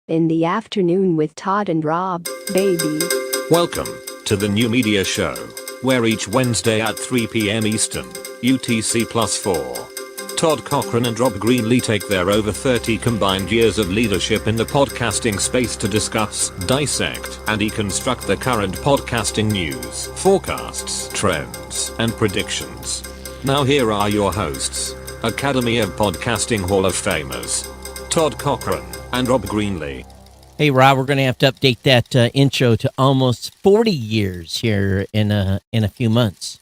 In the afternoon with Todd and Rob, baby. Welcome to the New Media Show, where each Wednesday at 3 p.m. Eastern, UTC +4, Todd Cochran and Rob Greenlee take their over 30 combined years of leadership in the podcasting space to discuss, dissect, and deconstruct the current podcasting news, forecasts, trends, and predictions. Now here are your hosts, Academy of Podcasting Hall of Famers, Todd Cochran and Rob Greenlee. Hey, Rob, we're going to have to update that intro to almost 40 years here in a few months.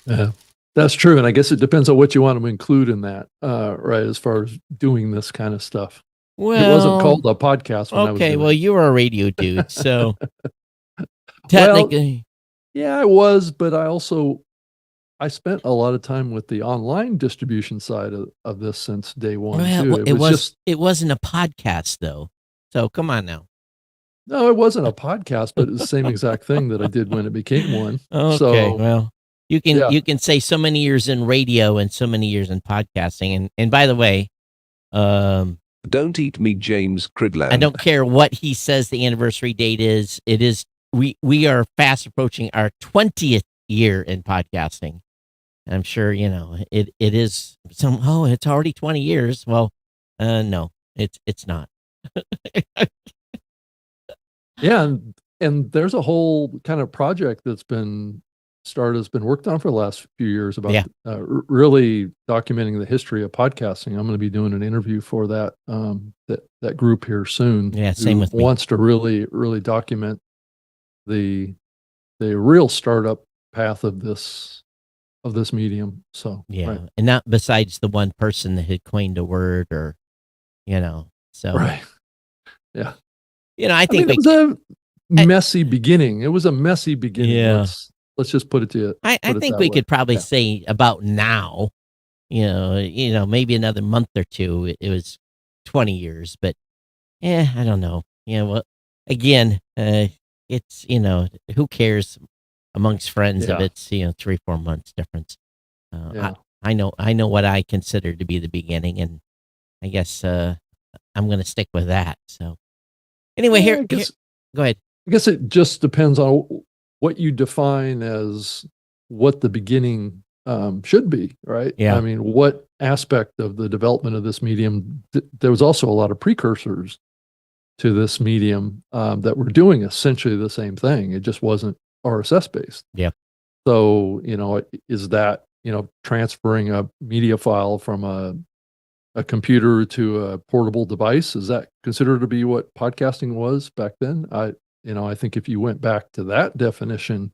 Yeah, that's true. And I guess it depends on what you want to include in that, right, as far as doing this kind of stuff. Well, it wasn't called a podcast when I was doing well, it. you were a radio dude, so technically. Yeah, I was, but I spent a lot of time with the online distribution side of this since day one, too. It wasn't a podcast, though. So come on now. No, it wasn't a podcast, but it's the same exact thing that I did when it became one. Okay, well, you can say so many years in radio and so many years in podcasting. And by the way, don't eat me, James Cridland. I don't care what he says the anniversary date is. It is we are fast approaching our 20th year in podcasting. I'm sure, it is it's already 20 years. Well, no, it's not. Yeah, and there's a whole kind of project that's been worked on for the last few years about really documenting the history of podcasting. I'm going to be doing an interview for that that group here soon. Yeah, same with me. Wants to really document the real startup path of this medium. So yeah, right. And not besides the one person that had coined a word or so right. Yeah. I think it was a messy beginning. It was a messy beginning. Yeah. Let's just put it to you. I think we could probably say about now, maybe another month or two, it was 20 years, but I don't know. Well, again, it's, who cares amongst friends if it's, 3-4 months difference. I know what I consider to be the beginning, and I guess I'm going to stick with that. So anyway, go ahead. I guess it just depends on what you define as what the beginning should be, right? Yeah. I mean, what aspect of the development of this medium, there was also a lot of precursors to this medium that were doing essentially the same thing. It just wasn't RSS based. Yeah. So, is that, transferring a media file from a computer to a portable device? Is that considered to be what podcasting was back then? I think if you went back to that definition,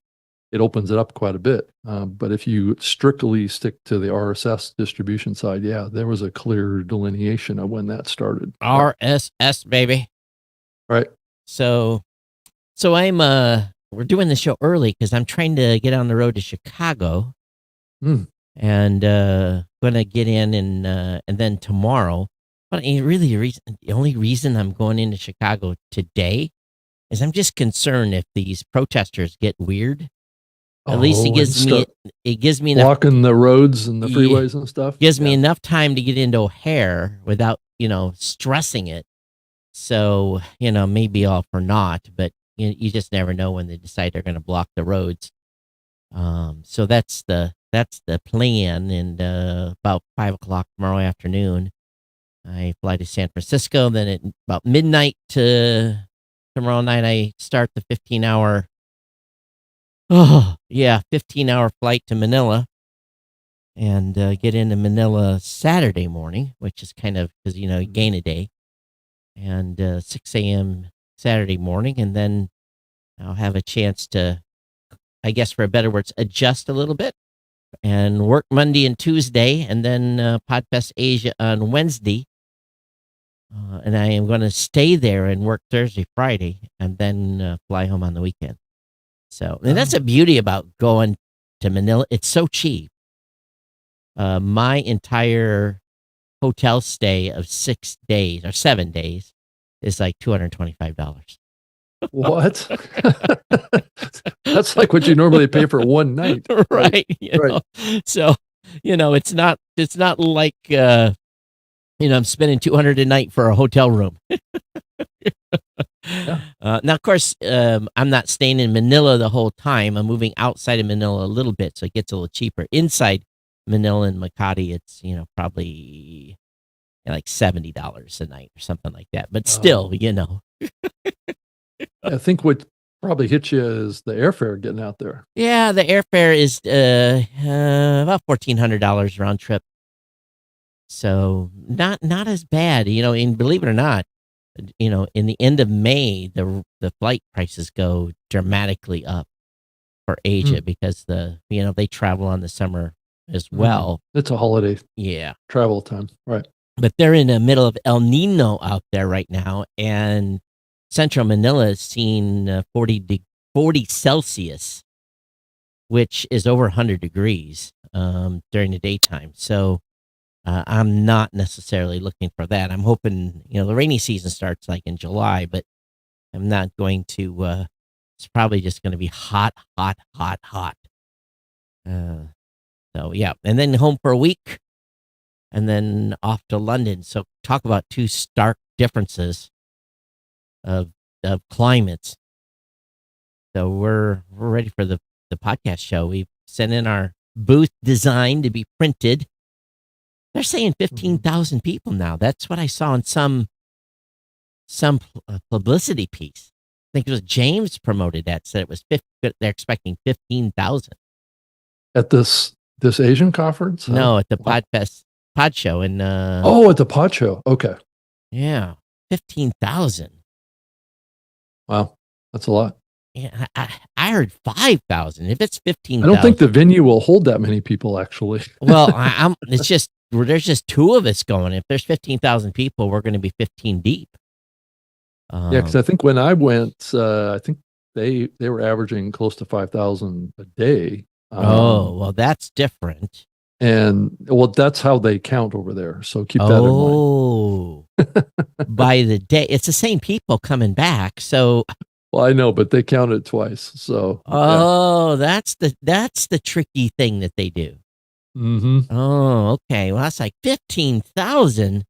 it opens it up quite a bit. But if you strictly stick to the RSS distribution side, there was a clear delineation of when that started. RSS, baby. Right. So we're doing the show early because I'm trying to get on the road to Chicago. And going to get in and then tomorrow. But really, the only reason I'm going into Chicago today is I'm just concerned if these protesters get weird. At least it gives me enough blocking the roads and the freeways and stuff. Gives me enough time to get into O'Hare without stressing it. So maybe all for naught, but you just never know when they decide they're going to block the roads. So that's the plan. And about 5:00 tomorrow afternoon, I fly to San Francisco. Then at about midnight tomorrow night, I start the 15-hour 15-hour flight to Manila, and get into Manila Saturday morning, which is kind of because you gain a day, and 6 a.m. Saturday morning, and then I'll have a chance to, I guess for a better words, adjust a little bit and work Monday and Tuesday, and then Podfest Asia on Wednesday. And I am going to stay there and work Thursday, Friday, and then fly home on the weekend. So, and that's the beauty about going to Manila. It's so cheap. My entire hotel stay of 6 days or 7 days is like $225. What? That's like what you normally pay for one night. Right. So, it's not like I'm spending $200 a night for a hotel room. Now, of course, I'm not staying in Manila the whole time. I'm moving outside of Manila a little bit, so it gets a little cheaper. Inside Manila and Makati, it's probably like $70 a night or something like that. But still, I think what probably hit you is the airfare getting out there. Yeah, the airfare is about $1,400 round trip. So not as bad, and believe it or not, in the end of May, the flight prices go dramatically up for Asia because they travel on the summer as well. It's a holiday travel time, right? But they're in the middle of El Nino out there right now, and Central Manila is seeing 40 Celsius, which is over 100 degrees during the daytime. So I'm not necessarily looking for that. I'm hoping, the rainy season starts like in July, but I'm not going to, it's probably just going to be hot. So yeah. And then home for a week and then off to London. So talk about two stark differences of climates. So we're ready for the podcast show. We've sent in our booth design to be printed. They're saying 15,000 people now. That's what I saw in some publicity piece. I think it was James promoted that, said it was they're expecting 15,000 at this Asian conference. No, at the Pod Show and at the Pod Show. Okay, yeah, 15,000. Wow, that's a lot. Yeah, I heard 5,000. If it's 15,000, I don't think the venue will hold that many people. Actually, well, it's just. There's just two of us going. If there's 15,000 people, we're going to be 15 deep. Yeah, because I think when I went, I think they were averaging close to 5,000 a day. Well, that's different. And that's how they count over there. So keep that in mind. By the day, it's the same people coming back. So, well, I know, but they count it twice. So, that's the tricky thing that they do. Mm-hmm. Oh, okay. Well, that's like 15,000.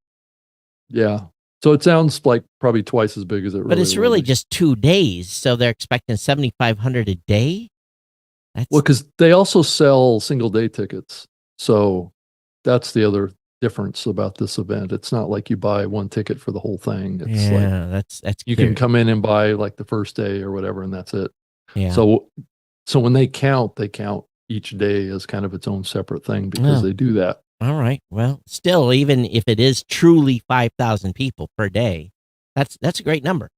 Yeah. So it sounds like probably twice as big as it really. But it's really just 2 days, so they're expecting 7,500 a day. Well, because they also sell single day tickets, so that's the other difference about this event. It's not like you buy one ticket for the whole thing. It's that's you can come in and buy like the first day or whatever, and that's it. Yeah. So when they count each day as kind of its own separate thing because they do that. All right. Well, still, even if it is truly 5,000 people per day, that's a great number.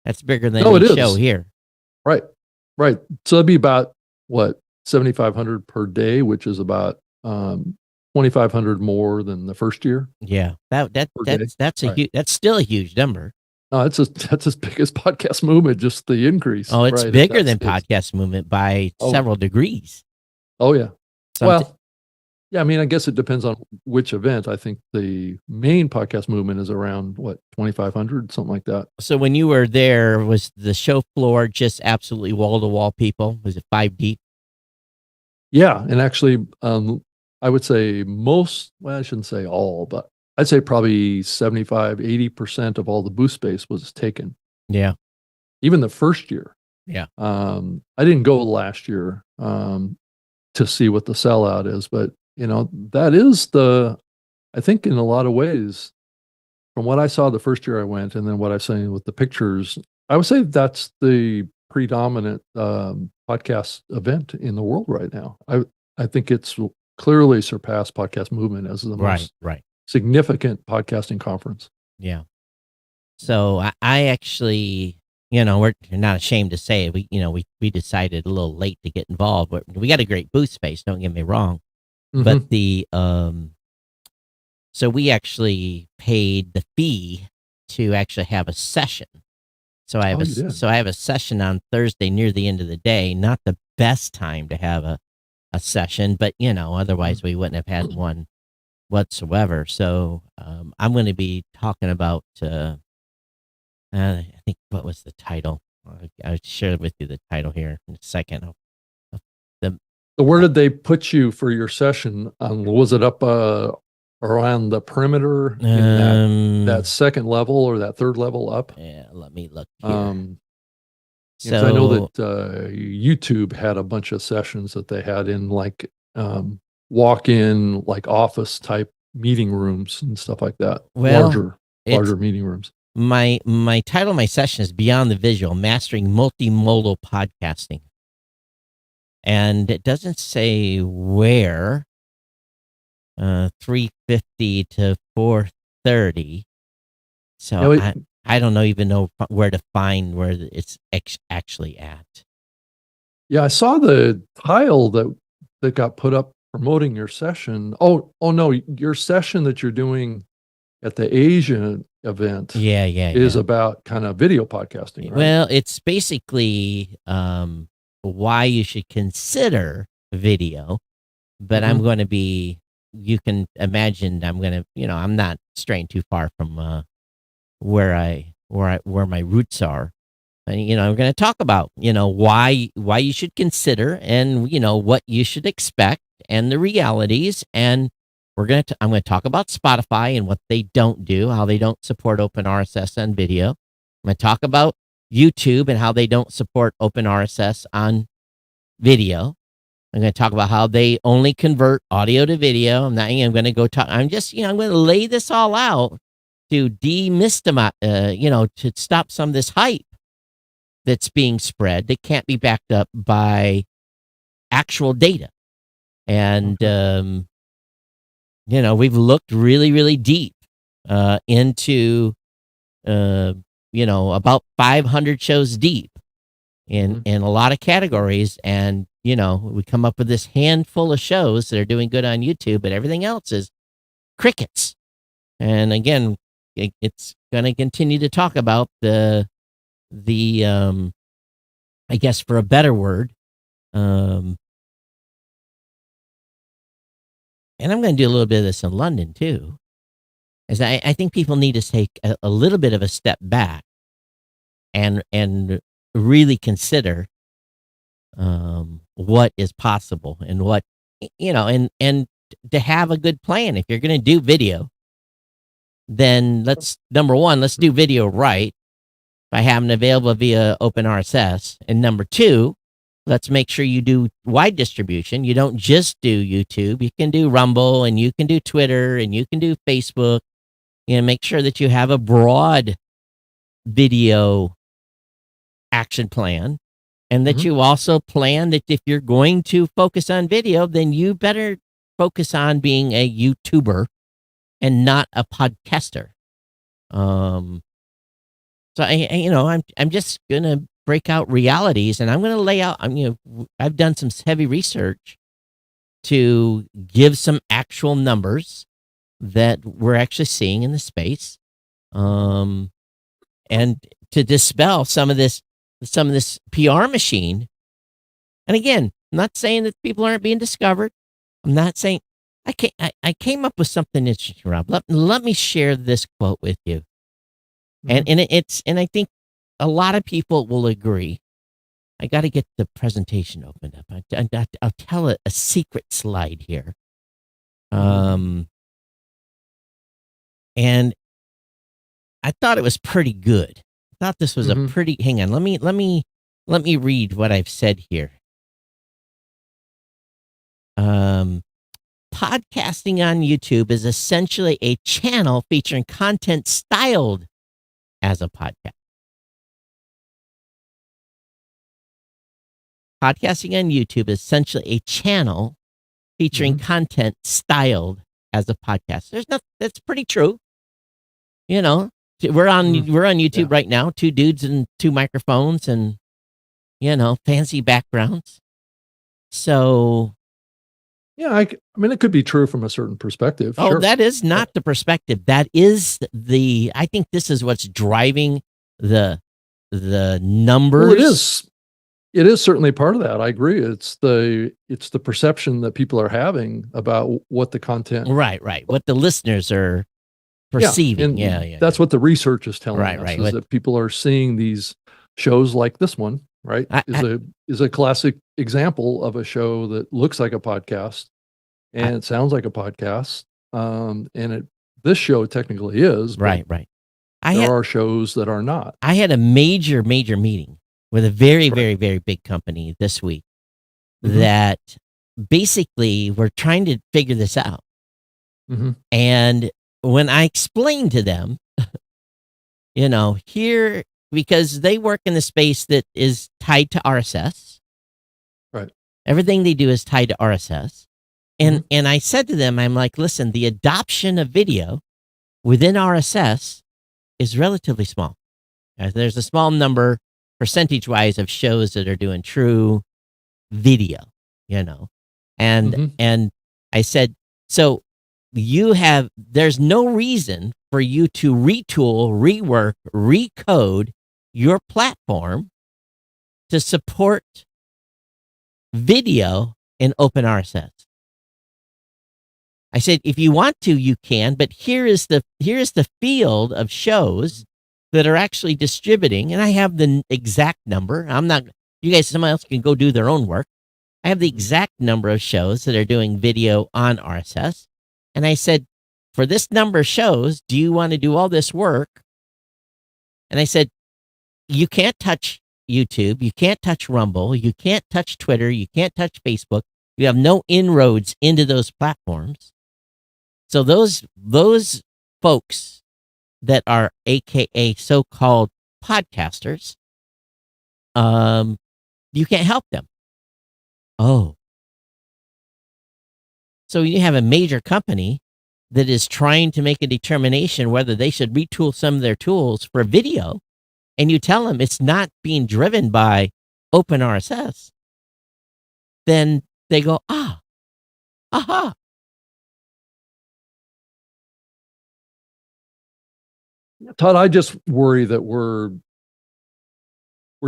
That's bigger than the show here. Right. So that'd be about 7,500 per day, which is about 2,500 more than the first year. Yeah, that's still a huge number. No, that's as big as Podcast Movement, just the increase. Oh, it's bigger than Podcast Movement by several degrees. Oh, yeah. Yeah, I mean, I guess it depends on which event. I think the main Podcast Movement is around, 2,500, something like that. So when you were there, was the show floor just absolutely wall-to-wall people? Was it 5 deep? Yeah, and actually, I would say I shouldn't say all, but I'd say probably 75, 80% of all the booth space was taken. Yeah. Even the first year. Yeah. I didn't go last year to see what the sellout is, but that is I think in a lot of ways, from what I saw the first year I went and then what I've seen with the pictures, I would say that's the predominant podcast event in the world right now. I think it's clearly surpassed Podcast Movement as the most significant podcasting conference. Yeah. So I actually, we're not ashamed to say it. We decided a little late to get involved, but we got a great booth space. Don't get me wrong. Mm-hmm. But so we actually paid the fee to actually have a session. So I have a session on Thursday near the end of the day. Not the best time to have a session, but otherwise we wouldn't have had one whatsoever. So I'm going to be talking about. I think what was the title? I'll share with you the title here in a second. Where did they put you for your session? Was it up around the perimeter in that Um, second level or that third level up? yeah, let me look here. Because I know that YouTube had a bunch of sessions that they had in like walk-in like office type meeting rooms and stuff like that. Well, Larger meeting rooms. my title of my session is Beyond the Visual: Mastering Multimodal Podcasting, and it doesn't say where. 350 to 430. So You know, I don't even know where to find where it's actually at. yeah, I saw the tile that got put up promoting your session. Oh no, your session that you're doing at the Asian event Yeah. is about kind of video podcasting, right? Well, it's basically why you should consider video, but I'm going to be. You can imagine I'm going to. I'm not straying too far from where my roots are. And, I'm going to talk about, why you should consider and, what you should expect and the realities. And I'm going to talk about Spotify and what they don't do, how they don't support open RSS on video. I'm going to talk about YouTube and how they don't support open RSS on video. I'm going to talk about how they only convert audio to video. I'm going to go talk. I'm going to lay this all out to demystify, to stop some of this hype that's being spread that can't be backed up by actual data. And, we've looked really, really deep into, about 500 shows deep in a lot of categories. And, we come up with this handful of shows that are doing good on YouTube, but everything else is crickets. And again, it's going to continue to talk about the I guess for a better word, and I'm going to do a little bit of this in London too, as I think people need to take a little bit of a step back and really consider what is possible and what, and to have a good plan. If you're going to do video, then number one, let's do video right by having it available via open RSS. And number two, let's make sure you do wide distribution. You don't just do YouTube. You can do Rumble and you can do Twitter and you can do Facebook. Make sure that you have a broad video action plan, and that you also plan that if you're going to focus on video, then you better focus on being a YouTuber and not a podcaster. So I'm just gonna break out realities, and I'm gonna lay out. I've done some heavy research to give some actual numbers that we're actually seeing in the space, and to dispel some of this PR machine. And again, I'm not saying that people aren't being discovered. I'm not saying I came up with something interesting, Rob. Let me share this quote with you. And I think a lot of people will agree. I got to get the presentation opened up. I'll tell a secret slide here. And I thought it was pretty good. I thought this was a pretty. Hang on, let me read what I've said here. Podcasting on YouTube is essentially a channel featuring content styled as a podcast. Podcasting on YouTube is essentially a channel featuring content styled as a podcast. That's pretty true. We're on YouTube right now, two dudes and two microphones and fancy backgrounds. So yeah, I mean, it could be true from a certain perspective. Oh, sure. that is not the perspective. That is I think this is what's driving the numbers. Well, it is certainly part of that. I agree. It's the perception that people are having about what the content. Right. What the listeners are perceiving. Yeah. That's what the research is telling us. Right. Is that people are seeing these shows like this one, right? Is a classic example of a show that looks like a podcast and it sounds like a podcast. This show technically is, but Right. there are shows that are not. I had a major meeting with a very, Right. very, very big company this week Mhm. that basically we're trying to figure this out. Mhm. And when I explained to them, here, because they work in the space that is tied to RSS. Right. Everything they do is tied to RSS. And I said to them, I'm like, listen, the adoption of video within RSS is relatively small. There's a small number, percentage-wise, of shows that are doing true video, And I said, so there's no reason for you to retool, rework, recode your platform to support video in open RSS. I said, if you want to, you can, but here is the field of shows that are actually distributing, and I have the exact number. Someone else can go do their own work. I have the exact number of shows that are doing video on RSS. And I said, for this number of shows, do you want to do all this work? And I said, you can't touch YouTube. You can't touch Rumble. You can't touch Twitter. You can't touch Facebook. You have no inroads into those platforms. So those folks that are AKA so-called podcasters, you can't help them. Oh. So you have a major company that is trying to make a determination whether they should retool some of their tools for video, and you tell them it's not being driven by open RSS, then they go, aha. Todd, I just worry that we're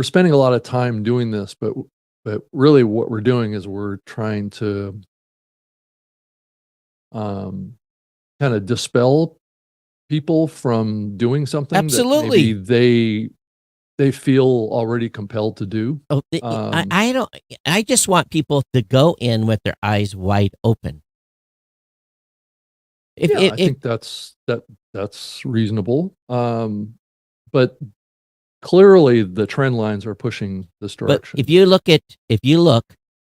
spending a lot of time doing this, but really what we're doing is we're trying to kind of dispel people from doing something Absolutely. that maybe they feel already compelled to do. I just want people to go in with their eyes wide open. I think that's reasonable. But clearly the trend lines are pushing this direction. But if you look,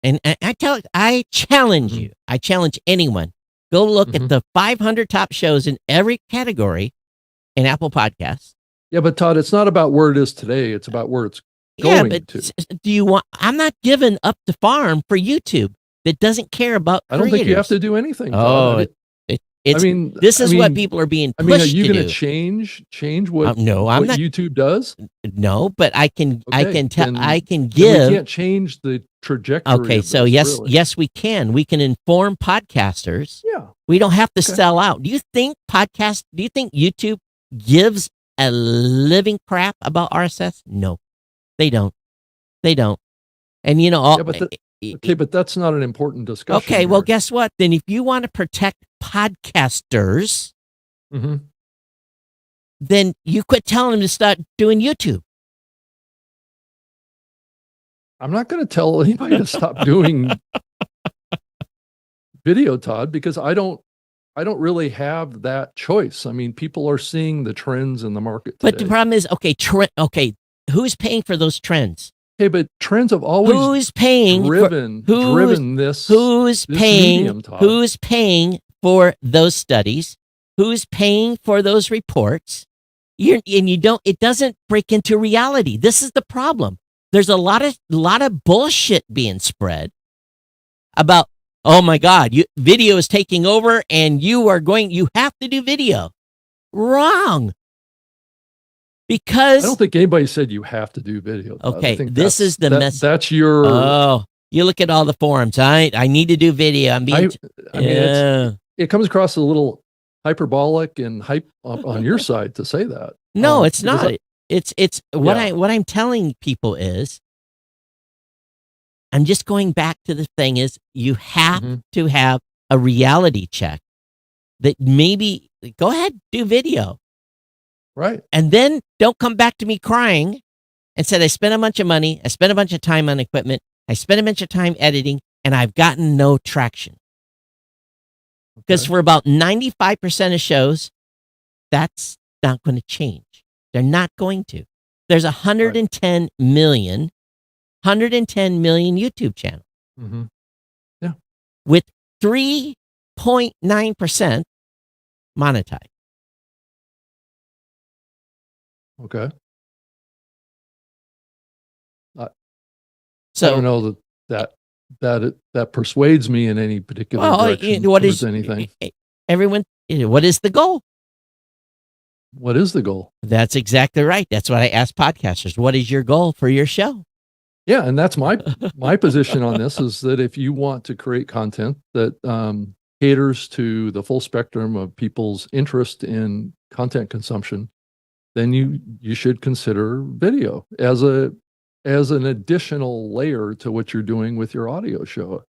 and I challenge you, I challenge anyone, go look at the 500 top shows in every category in Apple Podcasts. Yeah, but Todd, it's not about where it is today. It's about where it's going to. I'm not giving up the farm for YouTube that doesn't care about creators. I don't think you have to do anything, Todd. This is what people are being pushed to do. Are you going to change what, no, I'm not. YouTube does? No, but I can tell. I can We give. can't change the trajectory. Okay, of so this, really. yes, we can. We can inform podcasters. Yeah. We don't have to sell out. Do you think YouTube gives a living crap about RSS? No, they don't. And but that's not an important discussion. Okay, well, guess what? Then if you want to protect podcasters, then you quit telling them to start doing YouTube. I'm not going to tell anybody to stop doing video, Todd, because I don't really have that choice. I mean, people are seeing the trends in the market today. But the problem is, who's paying for those trends? Okay, but trends have always driven this. Who's this paying? medium, Todd. Who's paying for those studies? Who's paying for those reports? It doesn't break into reality. This is the problem. There's a lot of bullshit being spread about, oh my God, video is taking over and you have to do video. Wrong. Because I don't think anybody said you have to do video. Todd. Okay, I think this is the message. That's your. Oh, you look at all the forums. I need to do video. It comes across a little hyperbolic and hype on your side to say that. No, it's not. What I'm telling people is, I'm just going back to the thing is, you have to have a reality check that maybe go ahead, do video. Right. And then don't come back to me crying and said, I spent a bunch of money. I spent a bunch of time on equipment. I spent a bunch of time editing and I've gotten no traction. Because Okay. for about 95% of shows, that's not going to change. They're not going to. There's 110 million YouTube channels Mm-hmm. with 3.9% monetized. Okay. I So, don't know that persuades me in any particular well, direction what towards is anything. everyone? What is the goal? What is the goal? That's exactly right. That's what I ask podcasters. What is your goal for your show? Yeah, and that's my position on this is that if you want to create content that caters to the full spectrum of people's interest in content consumption, then you should consider video as an additional layer to what you're doing with your audio show.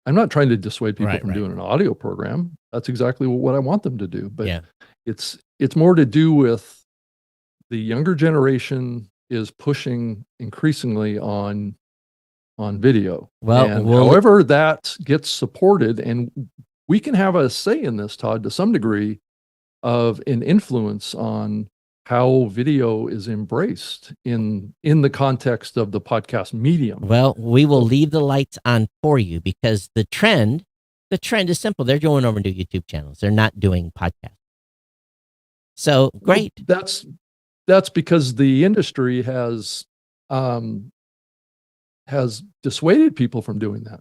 I'm not trying to dissuade people from doing an audio program. That's exactly what I want them to do. But Yeah. it's more to do with the younger generation is pushing increasingly on video. Well, and however that gets supported, and we can have a say in this, Todd, to some degree of an influence on how video is embraced in the context of the podcast medium. Well, we will leave the lights on for you because the trend is simple. They're going over to YouTube channels. They're not doing podcasts. So great. Well, that's because the industry has dissuaded people from doing that.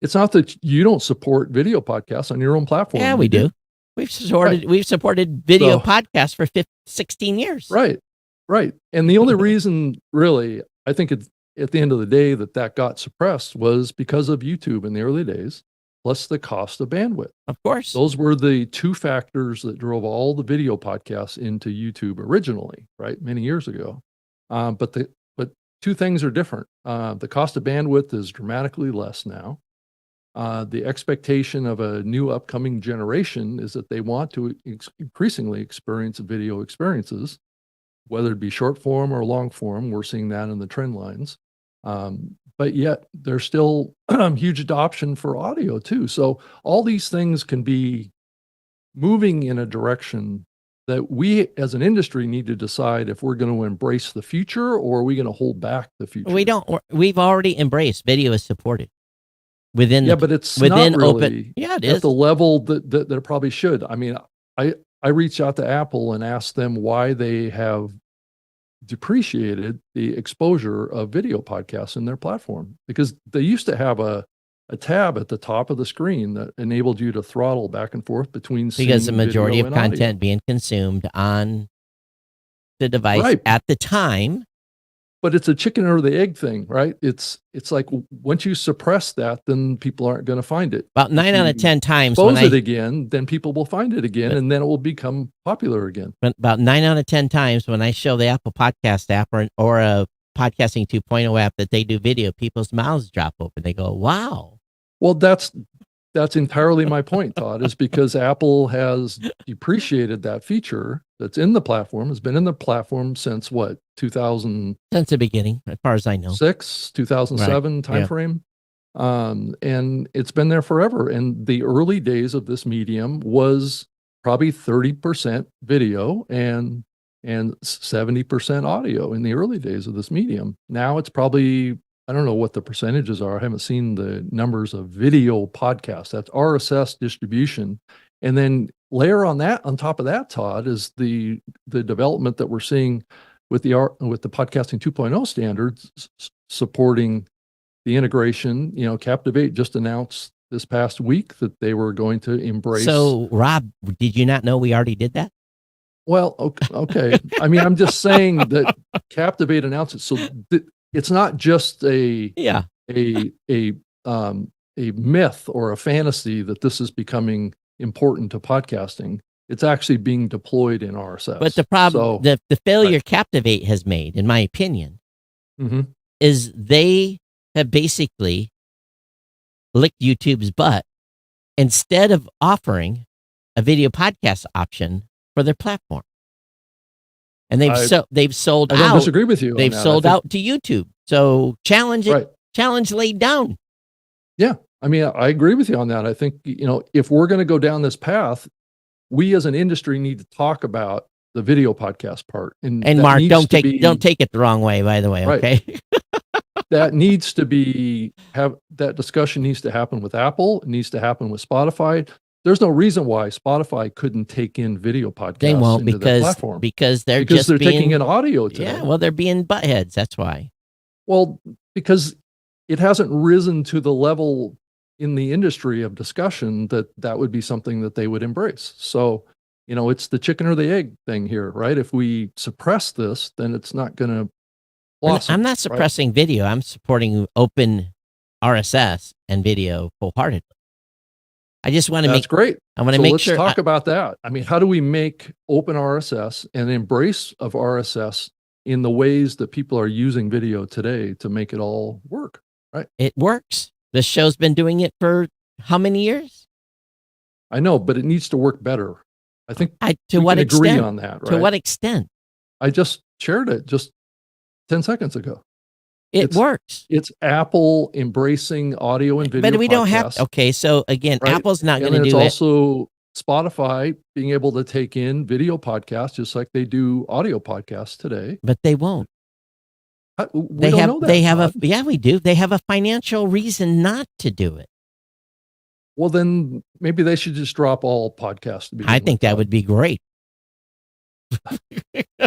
It's not that you don't support video podcasts on your own platform. Yeah, we do. We've supported video podcasts for 16 years. Right. And the only reason, really, I think at the end of the day that got suppressed was because of YouTube in the early days, plus the cost of bandwidth. Of course. Those were the two factors that drove all the video podcasts into YouTube originally, right, many years ago. But two things are different. The cost of bandwidth is dramatically less now. The expectation of a new upcoming generation is that they want to increasingly experience video experiences, whether it be short form or long form. We're seeing that in the trend lines. But yet there's still huge adoption for audio too. So all these things can be moving in a direction that we as an industry need to decide if we're going to embrace the future or are we going to hold back the future. We've already embraced video is supported. But it's not really it at is. the level that it probably should. I mean, I reached out to Apple and asked them why they have depreciated the exposure of video podcasts in their platform, because they used to have a tab at the top of the screen that enabled you to throttle back and forth between because the majority of video and content audio. being consumed on the device at the time. But it's a chicken or the egg thing, right? It's like once you suppress that, then people aren't going to find it. About 9 out of 10 times expose it again, then people will find it again, and then it will become popular again. About 9 out of 10 times when I show the Apple Podcast app or a Podcasting 2.0 app that they do video, people's mouths drop open. They go, "Wow!" Well, that's entirely my point, Todd. Is because Apple has depreciated that feature that's in the platform. Has been in the platform since what, 2000? Since the beginning, as far as I know. 2007 timeframe. And it's been there forever. And the early days of this medium was probably 30% video and 70% audio in the early days of this medium. Now it's probably, I don't know what the percentages are. I haven't seen the numbers of video podcasts. That's RSS distribution. And then layer on top of that, Todd, is the development that we're seeing with the Podcasting 2.0 standards supporting the integration. Captivate just announced this past week that they were going to embrace. So, Rob, did you not know we already did that? Well, okay. I mean, I'm just saying that Captivate announced it. So it's not just a myth or a fantasy that this is becoming important to podcasting. It's actually being deployed in RSS. But the problem, the failure Captivate has made, in my opinion, is they have basically licked YouTube's butt instead of offering a video podcast option for their platform. And they've sold out. I don't disagree with you. They've sold out to YouTube. So challenge laid down. Yeah. I mean, I agree with you on that. I think, if we're going to go down this path, we as an industry need to talk about the video podcast part. And that Mark, needs don't to don't take it the wrong way, by the way. Right. Okay. that needs to that discussion needs to happen with Apple. It needs to happen with Spotify. There's no reason why Spotify couldn't take in video podcasts. They won't into their platform because they're taking in audio today. Yeah, well, they're being buttheads. That's why. Well, because it hasn't risen to the level in the industry of discussion that would be something that they would embrace. So, it's the chicken or the egg thing here, right? If we suppress this, then it's not going to blossom. I'm not suppressing video. I'm supporting open RSS and video wholeheartedly. I just want to That's great. I want to make sure. Let's talk about that. I mean, how do we make open RSS and embrace of RSS in the ways that people are using video today to make it all work? Right? It works. The show's been doing it for how many years? I know, but it needs to work better. I think to what extent? Agree on that, right? To what extent? I just shared it just 10 seconds ago. It works. It's Apple embracing audio and video. But we don't have. Okay, so again, right? Apple's not going to do it. It's also Spotify being able to take in video podcasts just like they do audio podcasts today. But they won't. We don't know that. Yeah, we do. They have a financial reason not to do it. Well, then maybe they should just drop all podcasts. I think that would be great.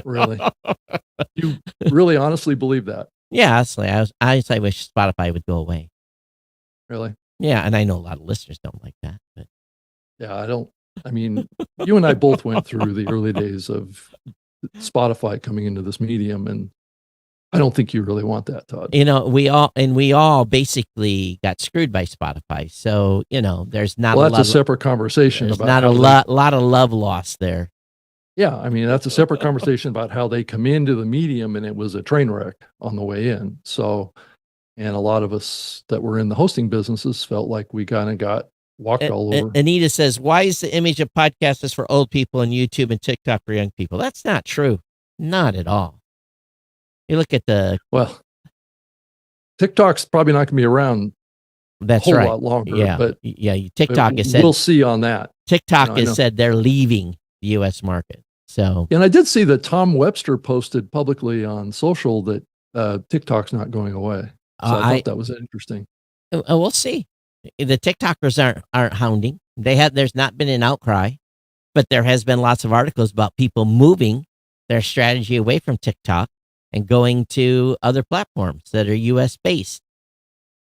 Really? You really honestly believe that? Yeah, honestly, I wish Spotify would go away. Really? Yeah, and I know a lot of listeners don't like that. But yeah, I don't. I mean, you and I both went through the early days of Spotify coming into this medium, and I don't think you really want that, Todd. We all basically got screwed by Spotify. So, there's not that's a separate conversation. There's not a lot of love lost there. Yeah, I mean, that's a separate conversation about how they come into the medium, and it was a train wreck on the way in. So, and a lot of us that were in the hosting businesses felt like we kind of got walked all over. Anita says, why is the image of podcasters for old people and YouTube and TikTok for young people? That's not true. Not at all. You look at TikTok's probably not going to be around that's a whole right. lot longer. Yeah, but TikTok has said we'll see on that. TikTok has said they're leaving the U.S. market. So, and I did see that Tom Webster posted publicly on social that TikTok's not going away. So I thought that was interesting. We'll see. The TikTokers aren't hounding. There's not been an outcry, but there has been lots of articles about people moving their strategy away from TikTok and going to other platforms that are U.S. based.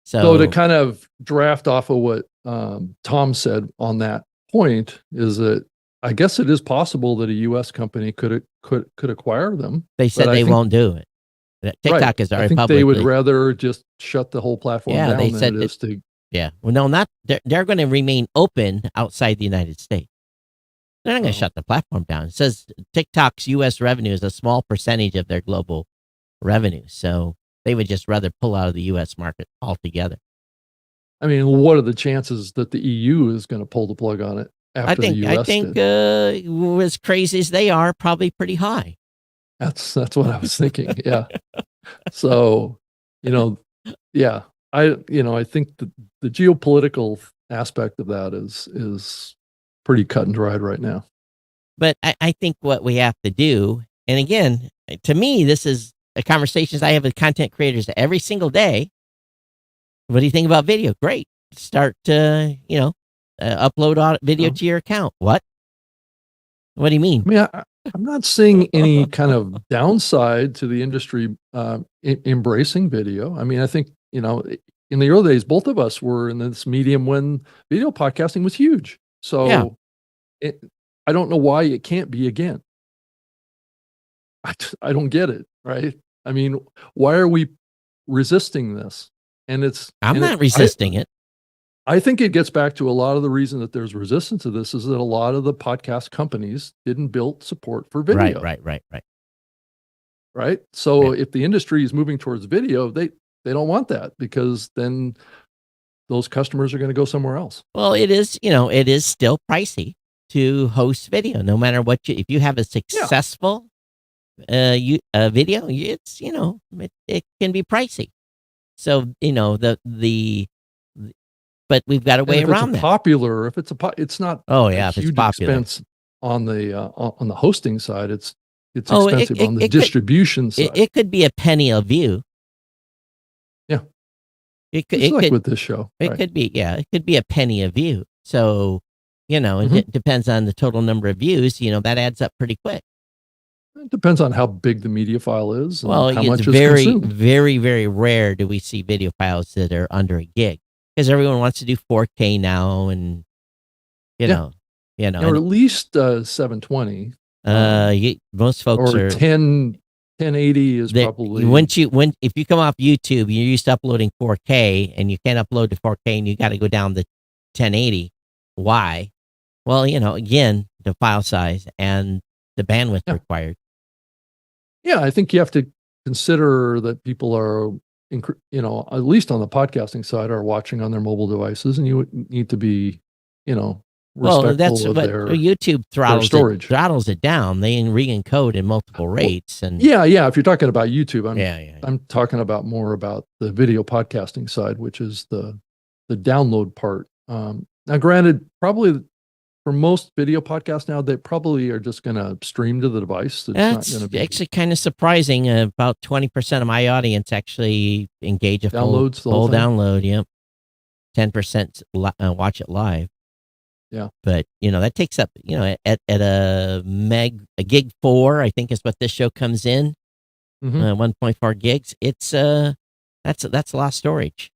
So to kind of draft off of what Tom said on that point is that I guess it is possible that a U.S. company could acquire them. They said they won't do it. TikTok is already publicly. They would rather just shut the whole platform down they said than it is to. Yeah. Well, no, not. They're going to remain open outside the United States. They're not going to shut the platform down. It says TikTok's U.S. revenue is a small percentage of their global revenue. So they would just rather pull out of the U.S. market altogether. I mean, what are the chances that the EU is going to pull the plug on it after the U.S. I think as crazy as they are, probably pretty high. That's what I was thinking. Yeah. So, yeah, I think the geopolitical aspect of that is pretty cut and dried right now. But I think what we have to do, and again, to me, this is the conversations I have with content creators every single day. What do you think about video? Great. Start to, upload video to your account. What? What do you mean? I mean, I'm not seeing any kind of downside to the industry embracing video. I mean, I think, in the early days, both of us were in this medium when video podcasting was huge. So I don't know why it can't be again. I don't get it, right? I mean, why are we resisting this? I'm not resisting it. I think it gets back to a lot of the reason that there's resistance to this is that a lot of the podcast companies didn't build support for video. Right. So if the industry is moving towards video, they don't want that because then those customers are going to go somewhere else. Well, it is still pricey to host video, no matter what if you have a successful video, it's it can be pricey. So the but we've got a way if around it's that. popular, if it's it's not Oh a yeah, if it's huge popular. expense on the hosting side. It's Oh, expensive on the distribution side. It could be a penny a view. Yeah. It could. It's It like could. with this show. It right? could be. Yeah, it could be a penny a view. So, it depends on the total number of views. That adds up pretty quick. It depends on how big the media file is and Well, how it's much is very, consumed. very, very rare do we see video files that are under a gig because everyone wants to do 4K now, and Or and, at least 720 most folks or are 1080 is probably if you come off YouTube, you're used to uploading 4K and you can't upload to 4K and you got to go down to 1080. Why? Well, again, the file size and the bandwidth required. Yeah, I think you have to consider that people are, at least on the podcasting side, are watching on their mobile devices, and you need to be, respectful that's of what their YouTube storage. throttles it down. They re-encode in multiple rates, and Yeah. If you're talking about YouTube, yeah. I'm talking more about the video podcasting side, which is the download part. Now, granted, probably for most video podcasts now, they probably are just going to stream to the device. It's not That's going to be actually kind of surprising. About 20% of my audience actually engage a downloads the full whole thing. download. Yep, 10% watch it live. Yeah, but that takes up at a gig 4, I think is what this show comes in. 1.4 gigs. It's that's a lot of storage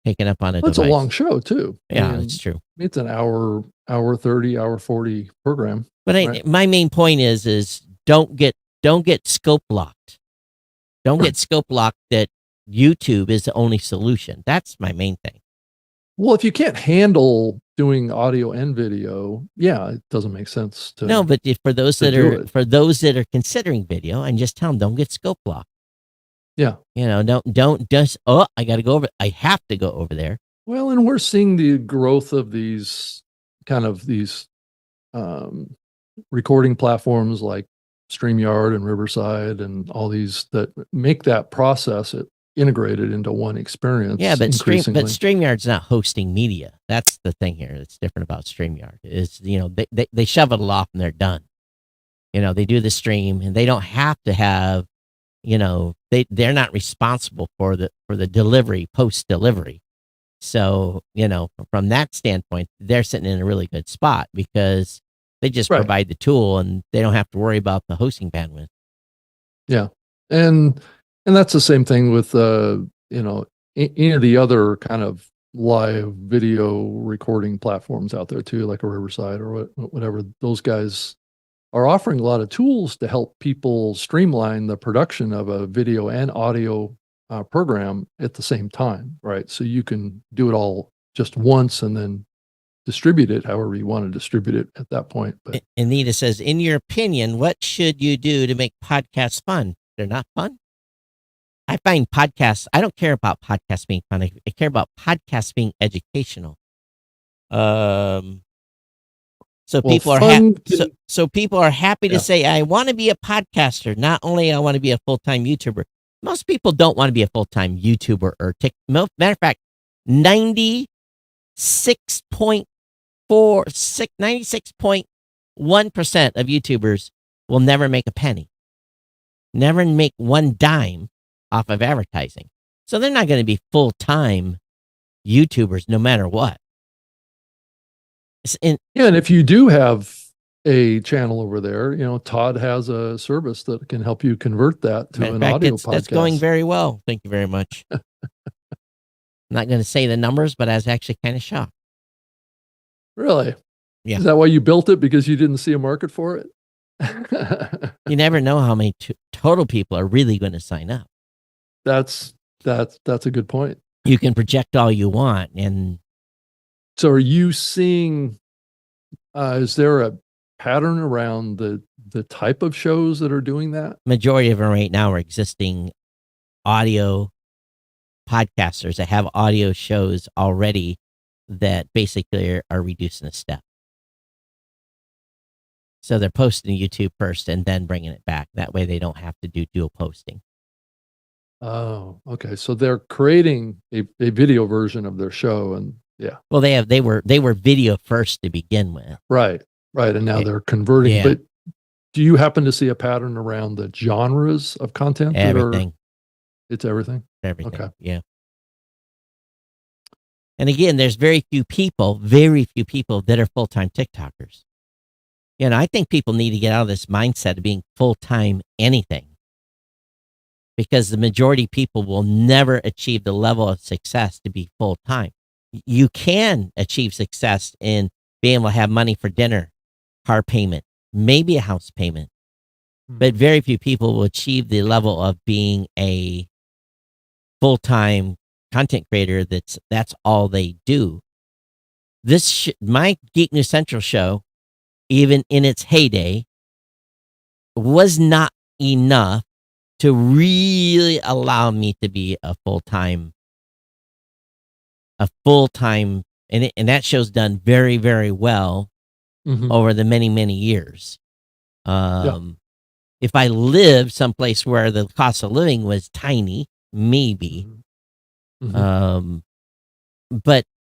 taken up on a It's device. a long show too. Yeah, that's true. It's an hour 30, hour 40 program. But right? my main point is don't get scope locked. Don't get scope locked that YouTube is the only solution. That's my main thing. Well, if you can't handle doing audio and video, it doesn't make sense to. No, but for those that are considering video, and just tell them don't get scope locked. Yeah. Don't just I got to go over. I have to go over there. Well, and we're seeing the growth of these recording platforms like StreamYard and Riverside and all these that make that process integrated into one experience. Yeah, but StreamYard's not hosting media. That's the thing here that's different about StreamYard is, they shove it all off and they're done. They do the stream and they don't have to have, they're not responsible for the delivery, post delivery. So, from that standpoint, they're sitting in a really good spot because they just provide the tool and they don't have to worry about the hosting bandwidth. Yeah. And that's the same thing with, any of the other kind of live video recording platforms out there too, like a Riverside or whatever. Those guys are offering a lot of tools to help people streamline the production of a video and audio program at the same time, right? So you can do it all just once and then distribute it however you want to distribute it at that point. But Anita says, in your opinion, what should you do to make podcasts fun? They're not fun. I find podcasts, I don't care about podcasts being fun. I care about podcasts being educational. So people are happy to say, I want to be a podcaster. Not only I want to be a full-time YouTuber. Most people don't want to be a full-time YouTuber or matter of fact, 96.1% of YouTubers will never make a penny. Never make one dime off of advertising. So they're not going to be full-time YouTubers no matter what. And if you do have a channel over there, Todd has a service that can help you convert that to an audio podcast. That's going very well. Thank you very much. I'm not going to say the numbers, but I was actually kind of shocked. Really? Yeah. Is that why you built it? Because you didn't see a market for it? You never know how many total people are really going to sign up. That's a good point. You can project all you want. And so are you seeing, is there a pattern around the type of shows that are doing that? Majority of them right now are existing audio podcasters that have audio shows already that basically are reducing a step. So they're posting to YouTube first and then bringing it back. That way they don't have to do dual posting. Oh, okay. So they're creating a video version of their show and Well, they were video first to begin with. Right. And now Yeah. they're converting. Yeah. But do you happen to see a pattern around the genres of content? Everything. It's everything. Everything. Okay. Yeah. And again, there's very few people that are full-time TikTokers. I think people need to get out of this mindset of being full-time anything, because the majority of people will never achieve the level of success to be full-time. You can achieve success in being able to have money for dinner, car payment, maybe a house payment, but very few people will achieve the level of being a full-time content creator that's all they do. My Geek News Central show, even in its heyday, was not enough to really allow me to be a full-time, and that show's done very, very well over the many, many years. If I lived someplace where the cost of living was tiny, maybe. But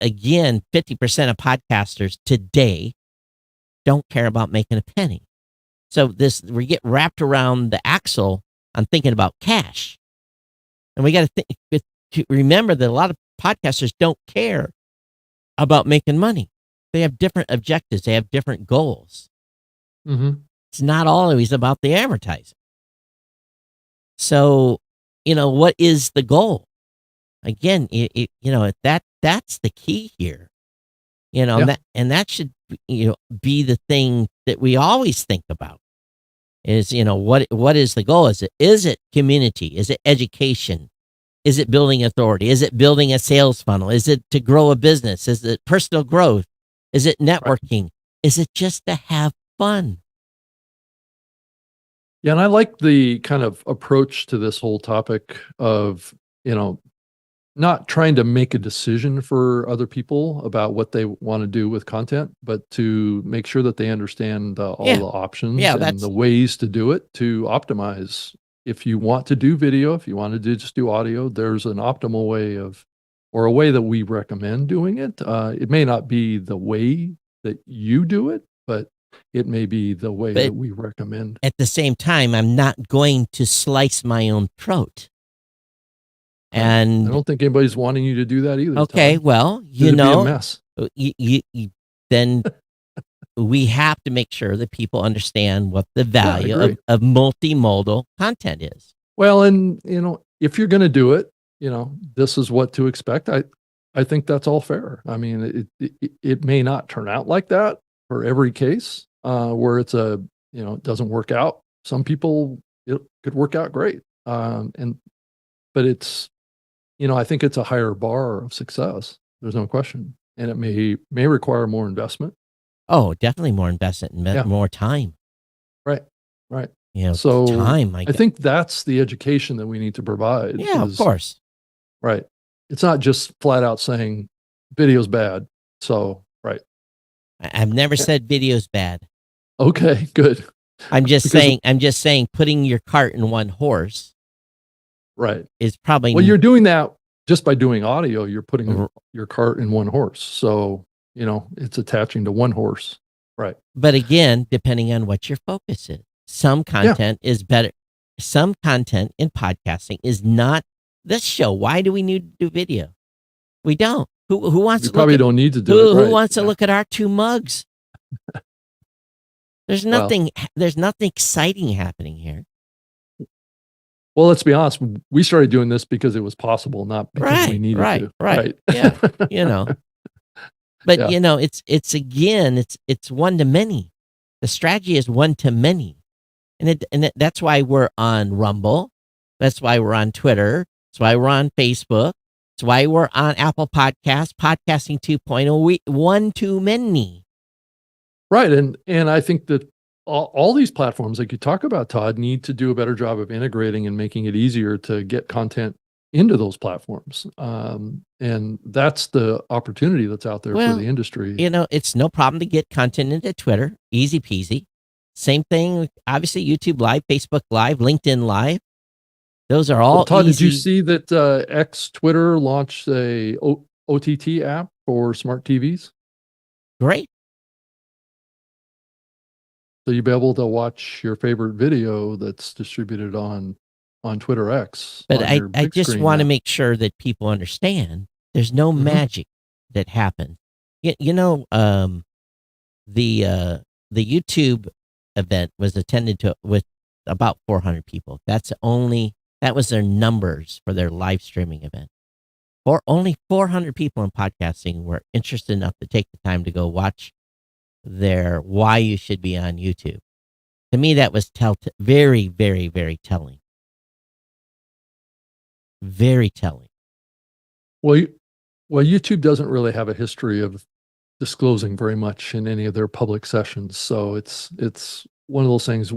again, 50% of podcasters today don't care about making a penny. So we get wrapped around the axle on thinking about cash. And we got to remember that a lot of podcasters don't care about making money. They have different objectives. They have different goals. It's not always about the advertising. So, what is the goal? Again, that's the key here. And that should be the thing that we always think about. Is what is the goal? Is it community? Is it education? Is it building authority? Is it building a sales funnel? Is it to grow a business? Is it personal growth? Is it networking? Right. Is it just to have fun? Yeah, and I like the kind of approach to this whole topic of, not trying to make a decision for other people about what they want to do with content, but to make sure that they understand all the options and the ways to do it to optimize. If you want to do video, if you want to just do audio, there's an optimal way or a way that we recommend doing it. It may not be the way that you do it, but it may be the way that we recommend. At the same time, I'm not going to slice my own throat. And I don't think anybody's wanting you to do that either. Okay, Tom. well, It'd be a mess. Then we have to make sure that people understand what the value of multimodal content is. Well, and if you're going to do it, this is what to expect. I think that's all fair. I mean, it may not turn out like that for every case where it's it doesn't work out. Some people it could work out great, but it's. I think it's a higher bar of success. There's no question. And it may require more investment. Oh, definitely more investment and more time. Right. So time. I think that's the education that we need to provide. Yeah, of course. Right. It's not just flat out saying video's bad. So, right. I've never said video's bad. Okay, good. I'm just saying putting your cart in one horse. Right. Is probably you're doing that just by doing audio. You're putting your cart in one horse, so it's attaching to one horse, right? But again, depending on what your focus is, some content is better. Some content in podcasting is not this show. Why do we need to do video? We don't. Who wants? We probably don't need to do it. Who wants to look at our two mugs? There's nothing. There's nothing exciting happening here. Well, let's be honest. We started doing this because it was possible, not because we needed to. Right. Yeah. But it's one to many. The strategy is one to many, and that's why we're on Rumble. That's why we're on Twitter. That's why we're on Facebook. That's why we're on Apple Podcasts, Podcasting 2.0. One to many. Right, and I think that all these platforms, like you talk about, Todd, need to do a better job of integrating and making it easier to get content into those platforms. And that's the opportunity that's out there for the industry. It's no problem to get content into Twitter. Easy peasy. Same thing, obviously, YouTube Live, Facebook Live, LinkedIn Live. Those are all Todd, easy. did you see that Twitter launched a OTT app for smart TVs. Great. So you'll be able to watch your favorite video that's distributed on Twitter X. But on I, your I big just screen want to now. make sure that people understand there's no Mhm. magic that happens. The YouTube event was attended to with about 400 people. That was their numbers for their live streaming event. Or only 400 people in podcasting were interested enough to take the time to go watch their why you should be on YouTube. To me, that was very, very, very telling. Very telling. Well, YouTube doesn't really have a history of disclosing very much in any of their public sessions. So it's one of those things,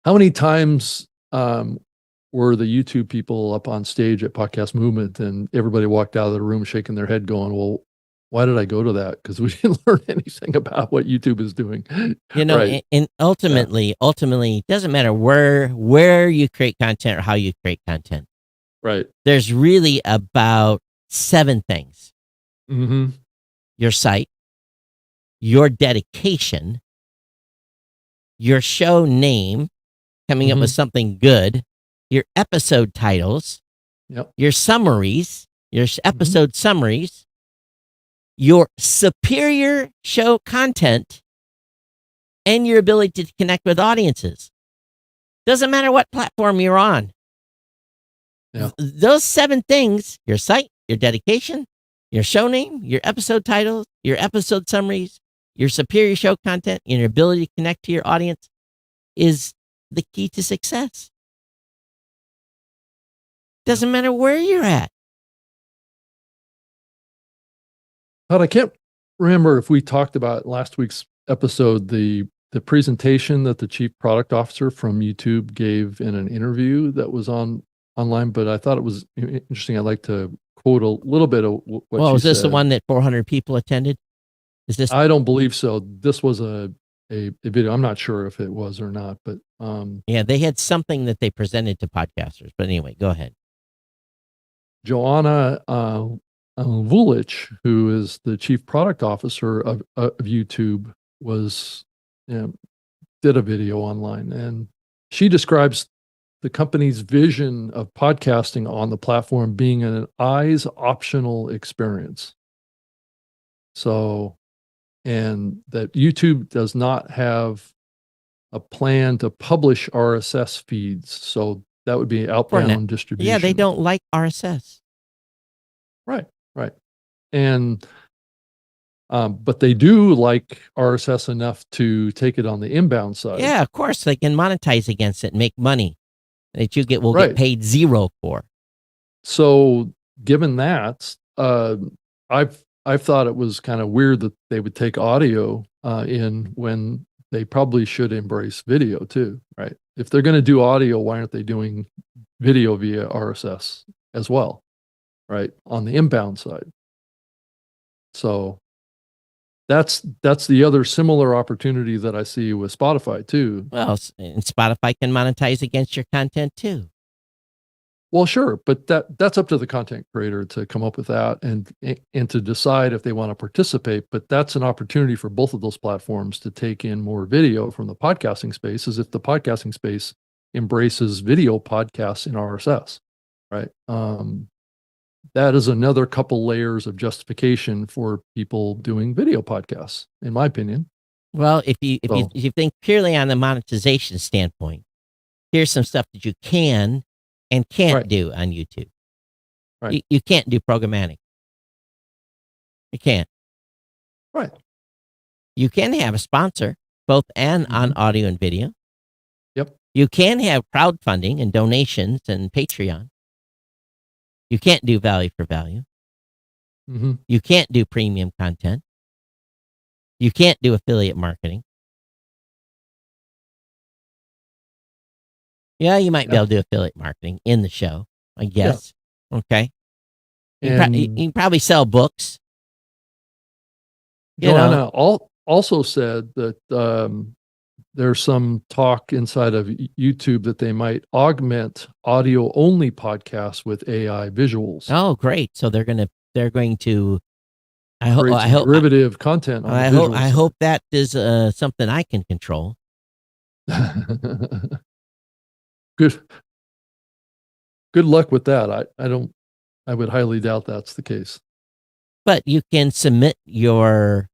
how many times were the YouTube people up on stage at Podcast Movement and everybody walked out of the room shaking their head going, well, why did I go to that? Because we didn't learn anything about what YouTube is doing. Right. And ultimately, it doesn't matter where you create content or how you create content. Right. There's really about 7 things. Mm-hmm. Your site, your dedication, your show name, coming up with something good, your episode titles, Yep. your summaries, your episode summaries, your superior show content, and your ability to connect with audiences. Doesn't matter what platform you're on. Yeah. Those 7 things, your site, your dedication, your show name, your episode titles, your episode summaries, your superior show content, and your ability to connect to your audience is the key to success. Doesn't matter where you're at. But I can't remember if we talked about last week's episode, the presentation that the chief product officer from YouTube gave in an interview that was online, but I thought it was interesting. I'd like to quote a little bit of what she said. Is this the one that 400 people attended? Is this? I don't believe so. This was a video. I'm not sure if it was or not, but yeah, they had something that they presented to podcasters. But anyway, go ahead. Joanna Vulich, who is the chief product officer of YouTube, did a video online, and she describes the company's vision of podcasting on the platform being an eyes optional experience. So, and that YouTube does not have a plan to publish RSS feeds. So that would be outbound distribution. Yeah, they don't like RSS. Right. And, but they do like RSS enough to take it on the inbound side. Yeah, of course they can monetize against it and make money that will Right. get paid zero for. So given that, I've thought it was kind of weird that they would take audio in when they probably should embrace video too, right? If they're going to do audio, why aren't they doing video via RSS as well, right? On the inbound side. So that's the other similar opportunity that I see with Spotify too. Well, and Spotify can monetize against your content too. Well, sure, but that's up to the content creator to come up with that and to decide if they want to participate. But that's an opportunity for both of those platforms to take in more video from the podcasting space, as if the podcasting space embraces video podcasts in RSS, right? That is another couple layers of justification for people doing video podcasts, in my opinion. Well, if you think purely on the monetization standpoint, here's some stuff that you can and can't do on YouTube. Right. You can't do programmatic. You can't. Right. You can have a sponsor, both and on audio and video. Yep. You can have crowdfunding and donations and Patreon. You can't do value for value. Mm-hmm. You can't do premium content. You can't do affiliate marketing. Yeah, you might be able to do affiliate marketing in the show, I guess. Yeah. Okay. You can probably sell books. Joanna also said that there's some talk inside of YouTube that they might augment audio-only podcasts with AI visuals. Oh, great. So they're going to they're going to. Create some derivative content. On the visual I side. hope that is something I can control. Good luck with that. I would highly doubt that's the case. But you can submit your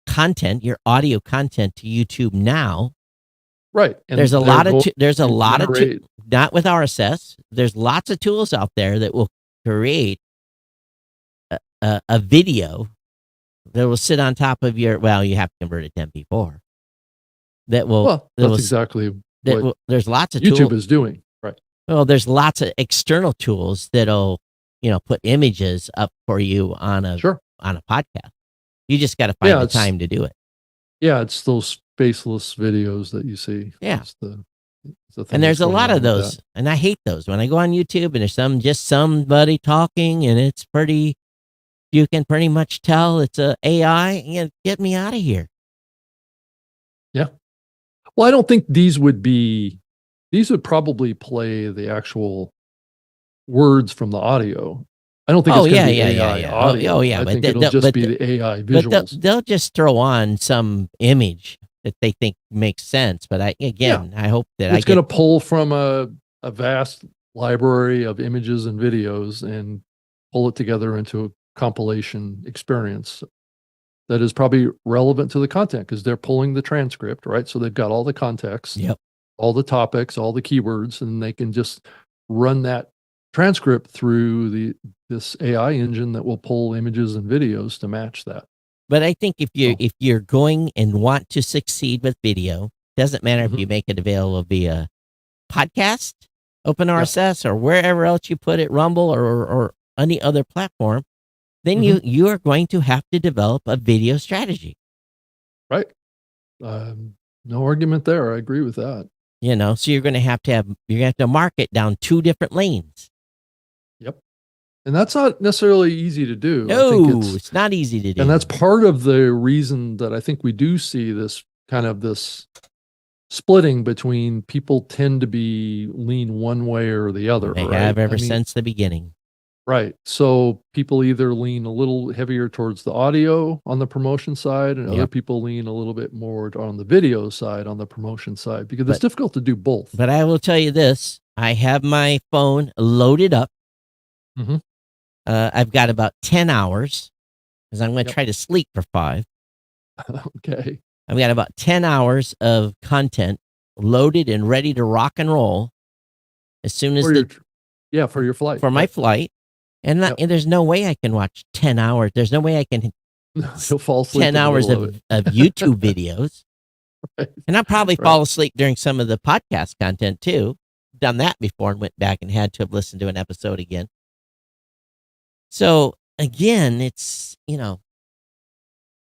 content, your audio content to YouTube now. Right. And There's a lot of generate- not with RSS. There's lots of tools out there that will create a video that will sit on top of your. Well, you have to convert it to MP4. That will. Well, that that's will, exactly that what will, there's lots of YouTube tools. is doing. Right. Well, there's lots of external tools that'll put images up for you on a podcast. You just got to find the time to do it. Yeah, it's those faceless videos that you see. Yeah. It's the thing And there's that's a going lot on of with those, that. and I hate those. When I go on YouTube and there's somebody talking, and it's pretty, you can pretty much tell it's a AI. Get me out of here. Well, I don't think these would probably play the actual words from the audio. I don't think it's going to be AI audio. Oh, yeah. I But think it'll just be the AI But visuals. they'll just throw on some image that they think makes sense. But I hope that It's going to pull from a vast library of images and videos and pull it together into a compilation experience that is probably relevant to the content, because they're pulling the transcript, right? So they've got all the context, Yep. all the topics, all the keywords, and they can just run that transcript through this AI engine that will pull images and videos to match that. But I think if you're going and want to succeed with video, doesn't matter if you make it available via podcast, OpenRSS, or wherever else you put it, Rumble or any other platform, then you are going to have to develop a video strategy. Right. No argument there. I agree with that. So you're going to have to market down two different lanes. Yep. And that's not necessarily easy to do. No, I think it's not easy to do. And that's part of the reason that I think we do see this splitting between people tend to lean one way or the other. They right? have ever since the beginning. Right. So people either lean a little heavier towards the audio on the promotion side, and other people lean a little bit more on the video side on the promotion side, because it's difficult to do both. But I will tell you this. I have my phone loaded up. I've got about 10 hours because I'm going to try to sleep for 5. Okay. I've got about 10 hours of content loaded and ready to rock and roll as soon as for your flight. For my flight. And there's no way I can watch 10 hours. There's no way I can You'll fall asleep 10 hours of YouTube videos. Right. And I'll probably fall asleep during some of the podcast content too. Done that before and went back and had to have listened to an episode again. So again, it's,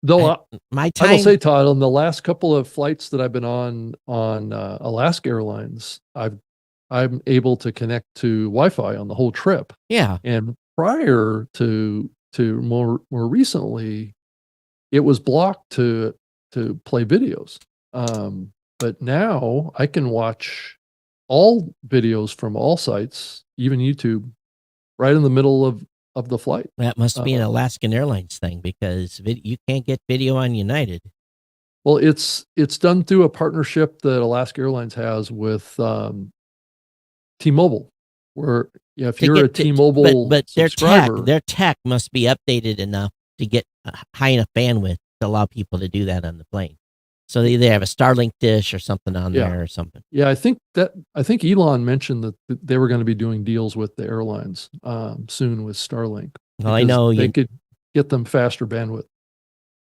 Though my time. I will say, Todd, on the last couple of flights that I've been on Alaska Airlines, I'm able to connect to Wi-Fi on the whole trip. Yeah. And prior to more recently, it was blocked to play videos. But now I can watch all videos from all sites, even YouTube, right in the middle of the flight. That must be an Alaskan Airlines thing, because you can't get video on United. Well, it's done through a partnership that Alaska Airlines has with T-Mobile, where if you're a T-Mobile but subscriber, their tech must be updated enough to get high enough bandwidth to allow people to do that on the plane. So they either have a Starlink dish or something on there or something. Yeah, I think Elon mentioned that they were going to be doing deals with the airlines soon with Starlink. Well, I know they could get them faster bandwidth.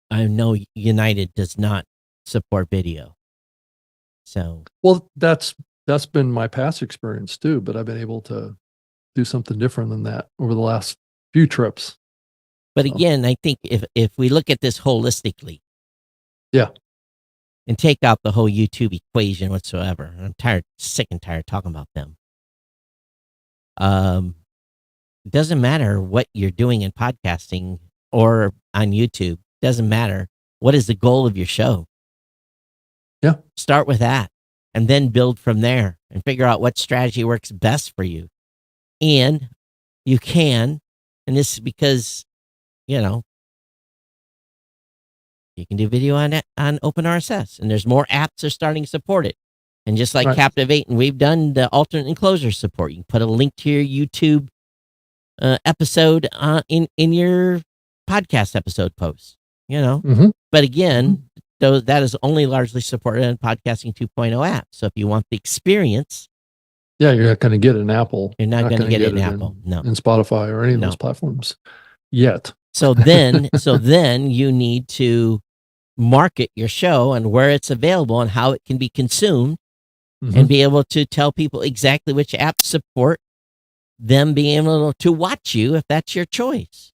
I know United does not support video. So well, that's been my past experience too, but I've been able to do something different than that over the last few trips. But again, I think if we look at this holistically, and take out the whole YouTube equation whatsoever, I'm sick and tired talking about them. It doesn't matter what you're doing in podcasting or on YouTube. Doesn't matter. What is the goal of your show? Yeah. Start with that and then build from there and figure out what strategy works best for you. And you can And this is because, you know, you can do video on OpenRSS, and there's more apps that are starting to support it. And just like Right. Captivate, and we've done the alternate enclosure support. You can put a link to your YouTube episode in your podcast episode post, you know. Mhm. But again, though that is only largely supported in Podcasting 2.0 app. So if you want the experience, Yeah, you're not going to get an Apple. you're not going to gonna get it in Apple. No. in Spotify or any of No. those platforms yet. So then you need to market your show and where it's available and how it can be consumed, Mhm. and be able to tell people exactly which apps support them being able to watch you if that's your choice.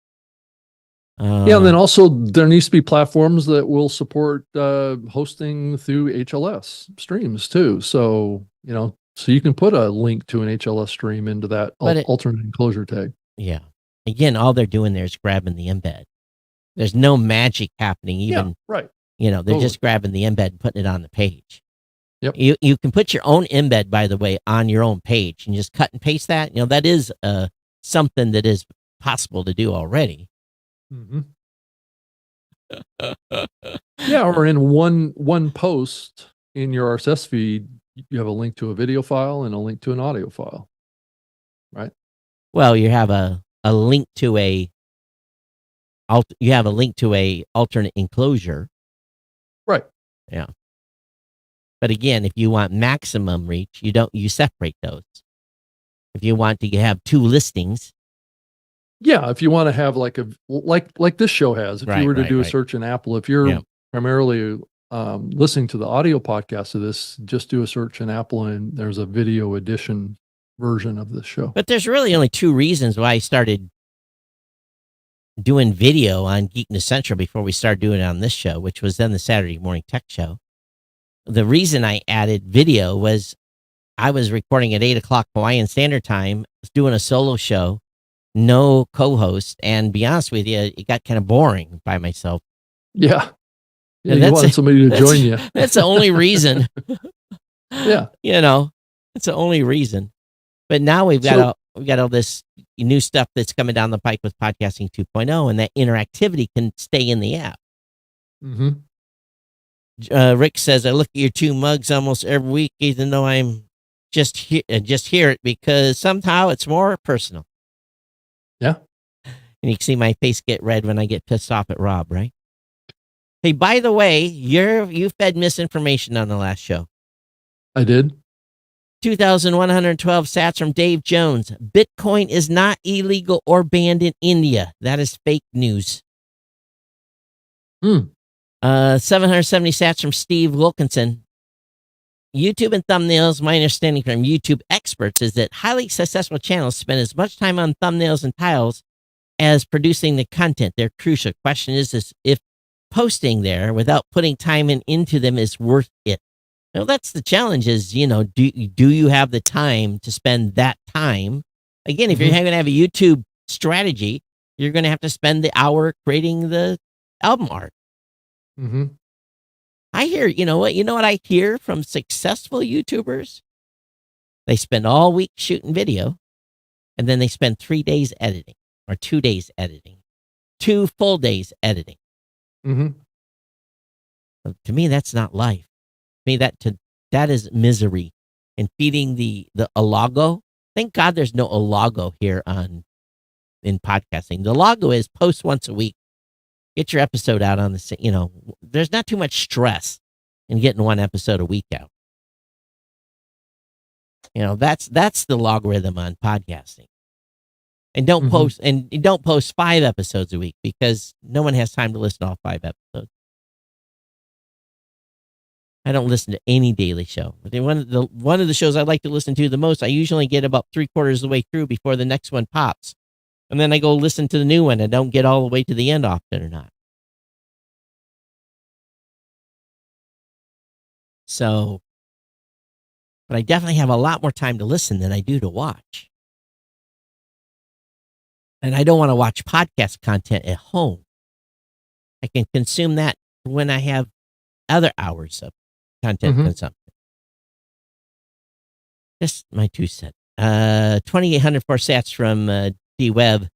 Yeah, and then also there needs to be platforms that will support hosting through HLS streams too. So, you know, so you can put a link to an HLS stream into that But alternate enclosure tag. yeah. Again, all they're doing there is grabbing the embed. There's no magic happening. Even, Yeah, right. you know, they're Totally. just grabbing the embed and putting it on the page. Yep. You can put your own embed, by the way, on your own page and just cut and paste that. You know, that is something that is possible to do already. Mhm. Yeah, or in one post in your RSS feed, you have a link to a video file and a link to an audio file. Right? Well, you have a link to a alternate enclosure. Right. Yeah. But again, if you want maximum reach, you separate those. If you want to have two listings, Yeah, if you want to have like this show has, if Right, you were to right, do a right. search in Apple, if you're Yeah. primarily listening to the audio podcast of this, just do a search in Apple and there's a video edition version of this show. but there's really only two reasons why I started doing video on Geek News Central before we started doing it on this show, which was then the Saturday Morning Tech Show. The reason I added video was I was recording at 8:00 Hawaiian Standard Time, doing a solo show, no co-host, and be honest with you, it got kind of boring by myself. Yeah. Yeah, And you that's wanted somebody to join you. That's the only reason. Yeah. You know, it's the only reason. But now we've got all this new stuff that's coming down the pike with Podcasting 2.0, and that interactivity can stay in the app. Hmm. Rick says, I look at your two mugs almost every week, even though I'm just hear it because somehow it's more personal. Yeah. And you can see my face get red when I get pissed off at Rob, right? Hey, by the way, you fed misinformation on the last show. I did. 2,112 sats from Dave Jones. Bitcoin is not illegal or banned in India. That is fake news. 770 sats from Steve Wilkinson. YouTube and thumbnails. My understanding from YouTube experts is that highly successful channels spend as much time on thumbnails and titles as producing the content. They're crucial. Question is if posting there without putting time into them is worth it. Well, that's the challenge is, you know, do you have the time to spend that time? Again, if you're going to have a YouTube strategy, you're going to have to spend the hour creating the album art. Hmm. I hear, you know what I hear from successful YouTubers? They spend all week shooting video, and then they spend 3 days editing or 2 days editing, 2 full days editing. Hmm. To me, that's not life. To me, that is misery and feeding the Alago. Thank God there's no Alago here in podcasting. The Alago is post once a week. Get your episode out on the, you know, there's not too much stress in getting one episode a week out. You know, that's the logarithm on podcasting. And don't post 5 episodes a week because no one has time to listen to all 5 episodes. I don't listen to any daily show. One of the shows I like to listen to the most, I usually get about 3/4 of the way through before the next one pops. And then I go listen to the new one and don't get all the way to the end often or not. So, but I definitely have a lot more time to listen than I do to watch. And I don't want to watch podcast content at home. I can consume that when I have other hours of content consumption. Just my 2 cents. 2,804 sats from D Web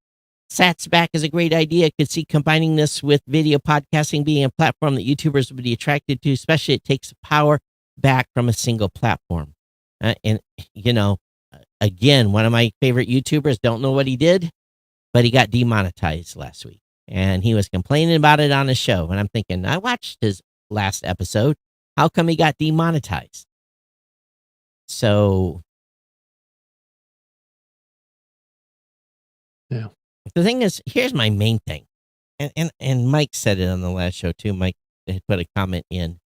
Sats back is a great idea. Could see combining this with video podcasting being a platform that YouTubers would be attracted to, especially it takes power back from a single platform. And, again, one of my favorite YouTubers, don't know what he did, but he got demonetized last week. And he was complaining about it on his show. And I'm thinking, I watched his last episode. How come he got demonetized? So, yeah. The thing is, here's my main thing. And Mike said it on the last show too. Mike had put a comment in.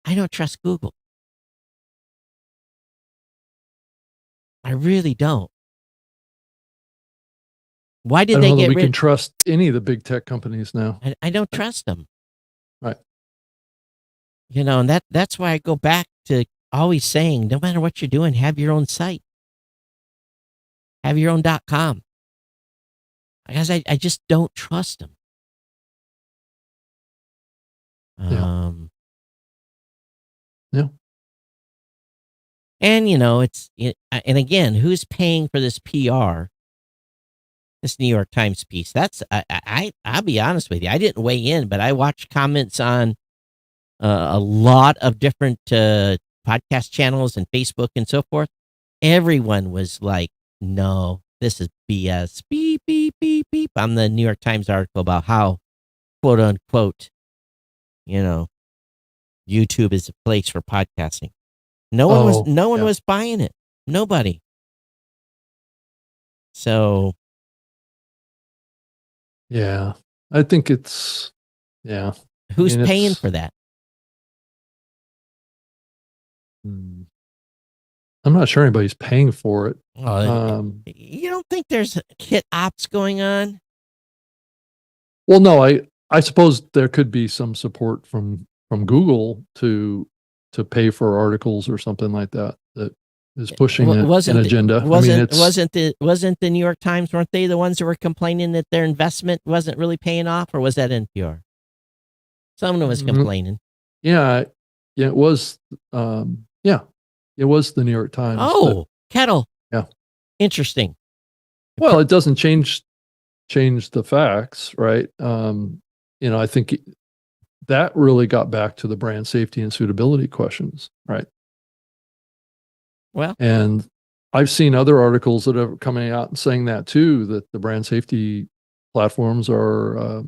I don't trust Google. I really don't. Why I did don't they know that get we rid? can trust any of the big tech companies now. I don't trust them. Right. And that's why I go back to always saying, no matter what you're doing, have your own site. Have your own .com. Because I just don't trust them. Yeah. And and again, who's paying for this PR? This New York Times piece. That's I'll be honest with you. I didn't weigh in, but I watched comments on a lot of different podcast channels and Facebook and so forth. Everyone was like, "No, this is BS." Beep beep beep beep. On the New York Times article about how, quote unquote, YouTube is a place for podcasting. No one was buying it. Nobody. So, yeah, I think it's, yeah. Who's paying for that? I'm not sure anybody's paying for it. You don't think there's hit ops going on? Well, no, I suppose there could be some support from Google to pay for articles or something like that is pushing an agenda. Wasn't the New York Times, weren't they the ones that were complaining that their investment wasn't really paying off, or was that NPR? Someone was complaining. Yeah, it was. It was the New York Times. Oh, Kettle. Yeah, interesting. Well, it doesn't change the facts, right? I think that really got back to the brand safety and suitability questions, right? Well, and I've seen other articles that are coming out and saying that too, that the brand safety platforms are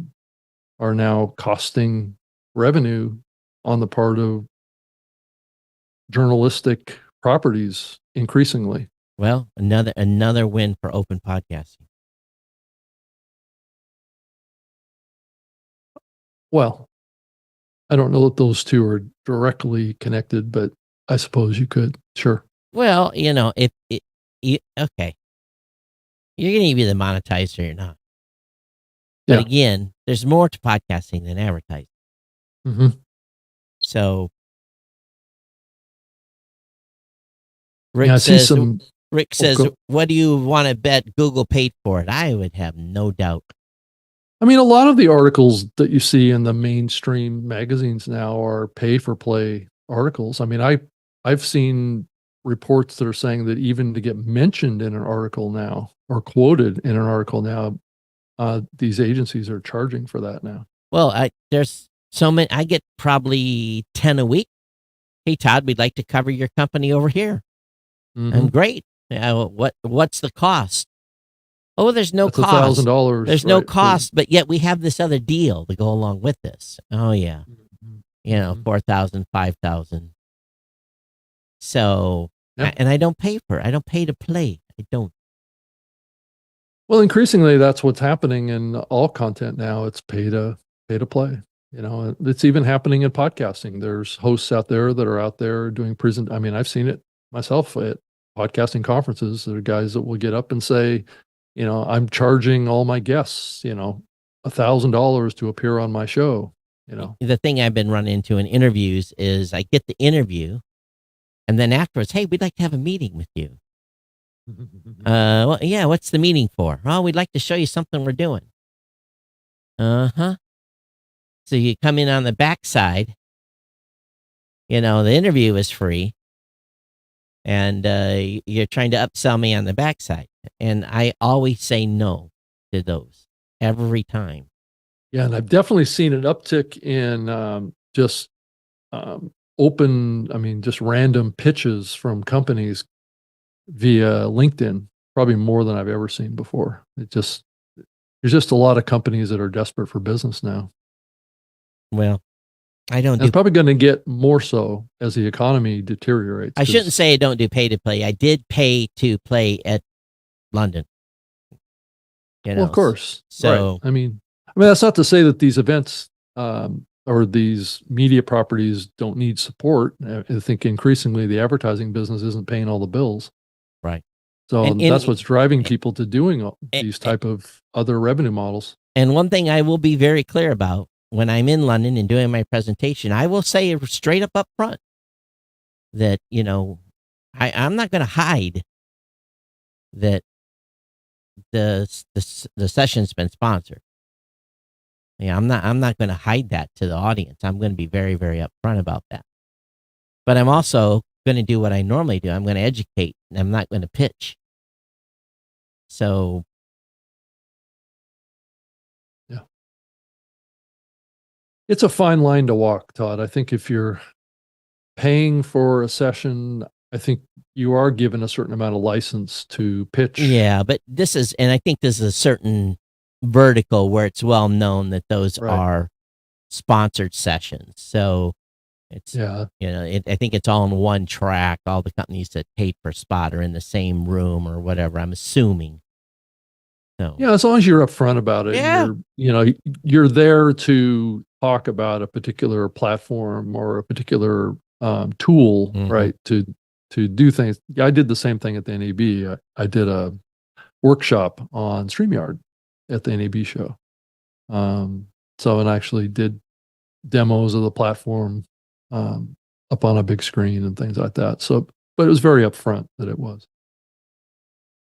now costing revenue on the part of journalistic properties increasingly. Well, another win for open podcasting. Well, I don't know that those two are directly connected, but I suppose you could. Sure. Well, okay, you're going to be the monetizer or you're not. But again, there's more to podcasting than advertising. Mm-hmm. So Rick says, what do you want to bet Google paid for it? I would have no doubt. I mean, a lot of the articles that you see in the mainstream magazines now are pay for play articles. I mean, I've seen reports that are saying that even to get mentioned in an article now or quoted in an article now, these agencies are charging for that now. Well, there's so many. I get probably 10 a week. Hey, Todd, we'd like to cover your company over here. Mm-hmm. And great. What's the cost? Oh, there's no cost. $1,000. There's no cost, but yet we have this other deal to go along with this. Oh yeah, Mm-hmm. 4,000, 5,000. So, and I don't pay for it. I don't pay to play. I don't. Well, increasingly, that's what's happening in all content now. It's pay to play. It's even happening in podcasting. There's hosts out there that are out there doing I mean, I've seen it myself at podcasting conferences. There are guys that will get up and say, I'm charging all my guests, $1,000 to appear on my show. The thing I've been running into in interviews is I get the interview, and then afterwards, hey, we'd like to have a meeting with you. Well, yeah, what's the meeting for? Oh, we'd like to show you something we're doing. Uh-huh. So you come in on the backside. The interview is free. And you're trying to upsell me on the backside. And I always say no. to those every time. Yeah, and I've definitely seen an uptick in just just random pitches from companies via LinkedIn, probably more than I've ever seen before. There's just a lot of companies that are desperate for business now. Well, I don't And do. it's probably going to get more so as the economy deteriorates. I shouldn't say I don't do pay to play. I did pay to play at London. Well, of course. So right. I mean, that's not to say that these events or these media properties don't need support. I think increasingly the advertising business isn't paying all the bills. right. So And- that's what's driving people to doing these type of other revenue models. And one thing I will be very clear about when I'm in London and doing my presentation, I will say straight up front that, I'm not going to hide that the session's been sponsored. Yeah, I'm not going to hide that to the audience. I'm going to be very, very upfront about that. But I'm also going to do what I normally do. I'm going to educate, and I'm not going to pitch. So, yeah, it's a fine line to walk, Todd. I think if you're paying for a session, I think you are given a certain amount of license to pitch. yeah, but I think this is a certain vertical where it's well known that those Right. are sponsored sessions. So it's, Yeah. I think it's all in one track. All the companies that pay per spot are in the same room or whatever, I'm assuming. So, Yeah, as long as you're upfront about it. Yeah. You're there to talk about a particular platform or a particular tool, Mhm. right? To do things. I did the same thing at the NAB. I did a workshop on StreamYard at the NAB show. And I actually did demos of the platform up on a big screen and things like that. So, but it was very upfront that it was.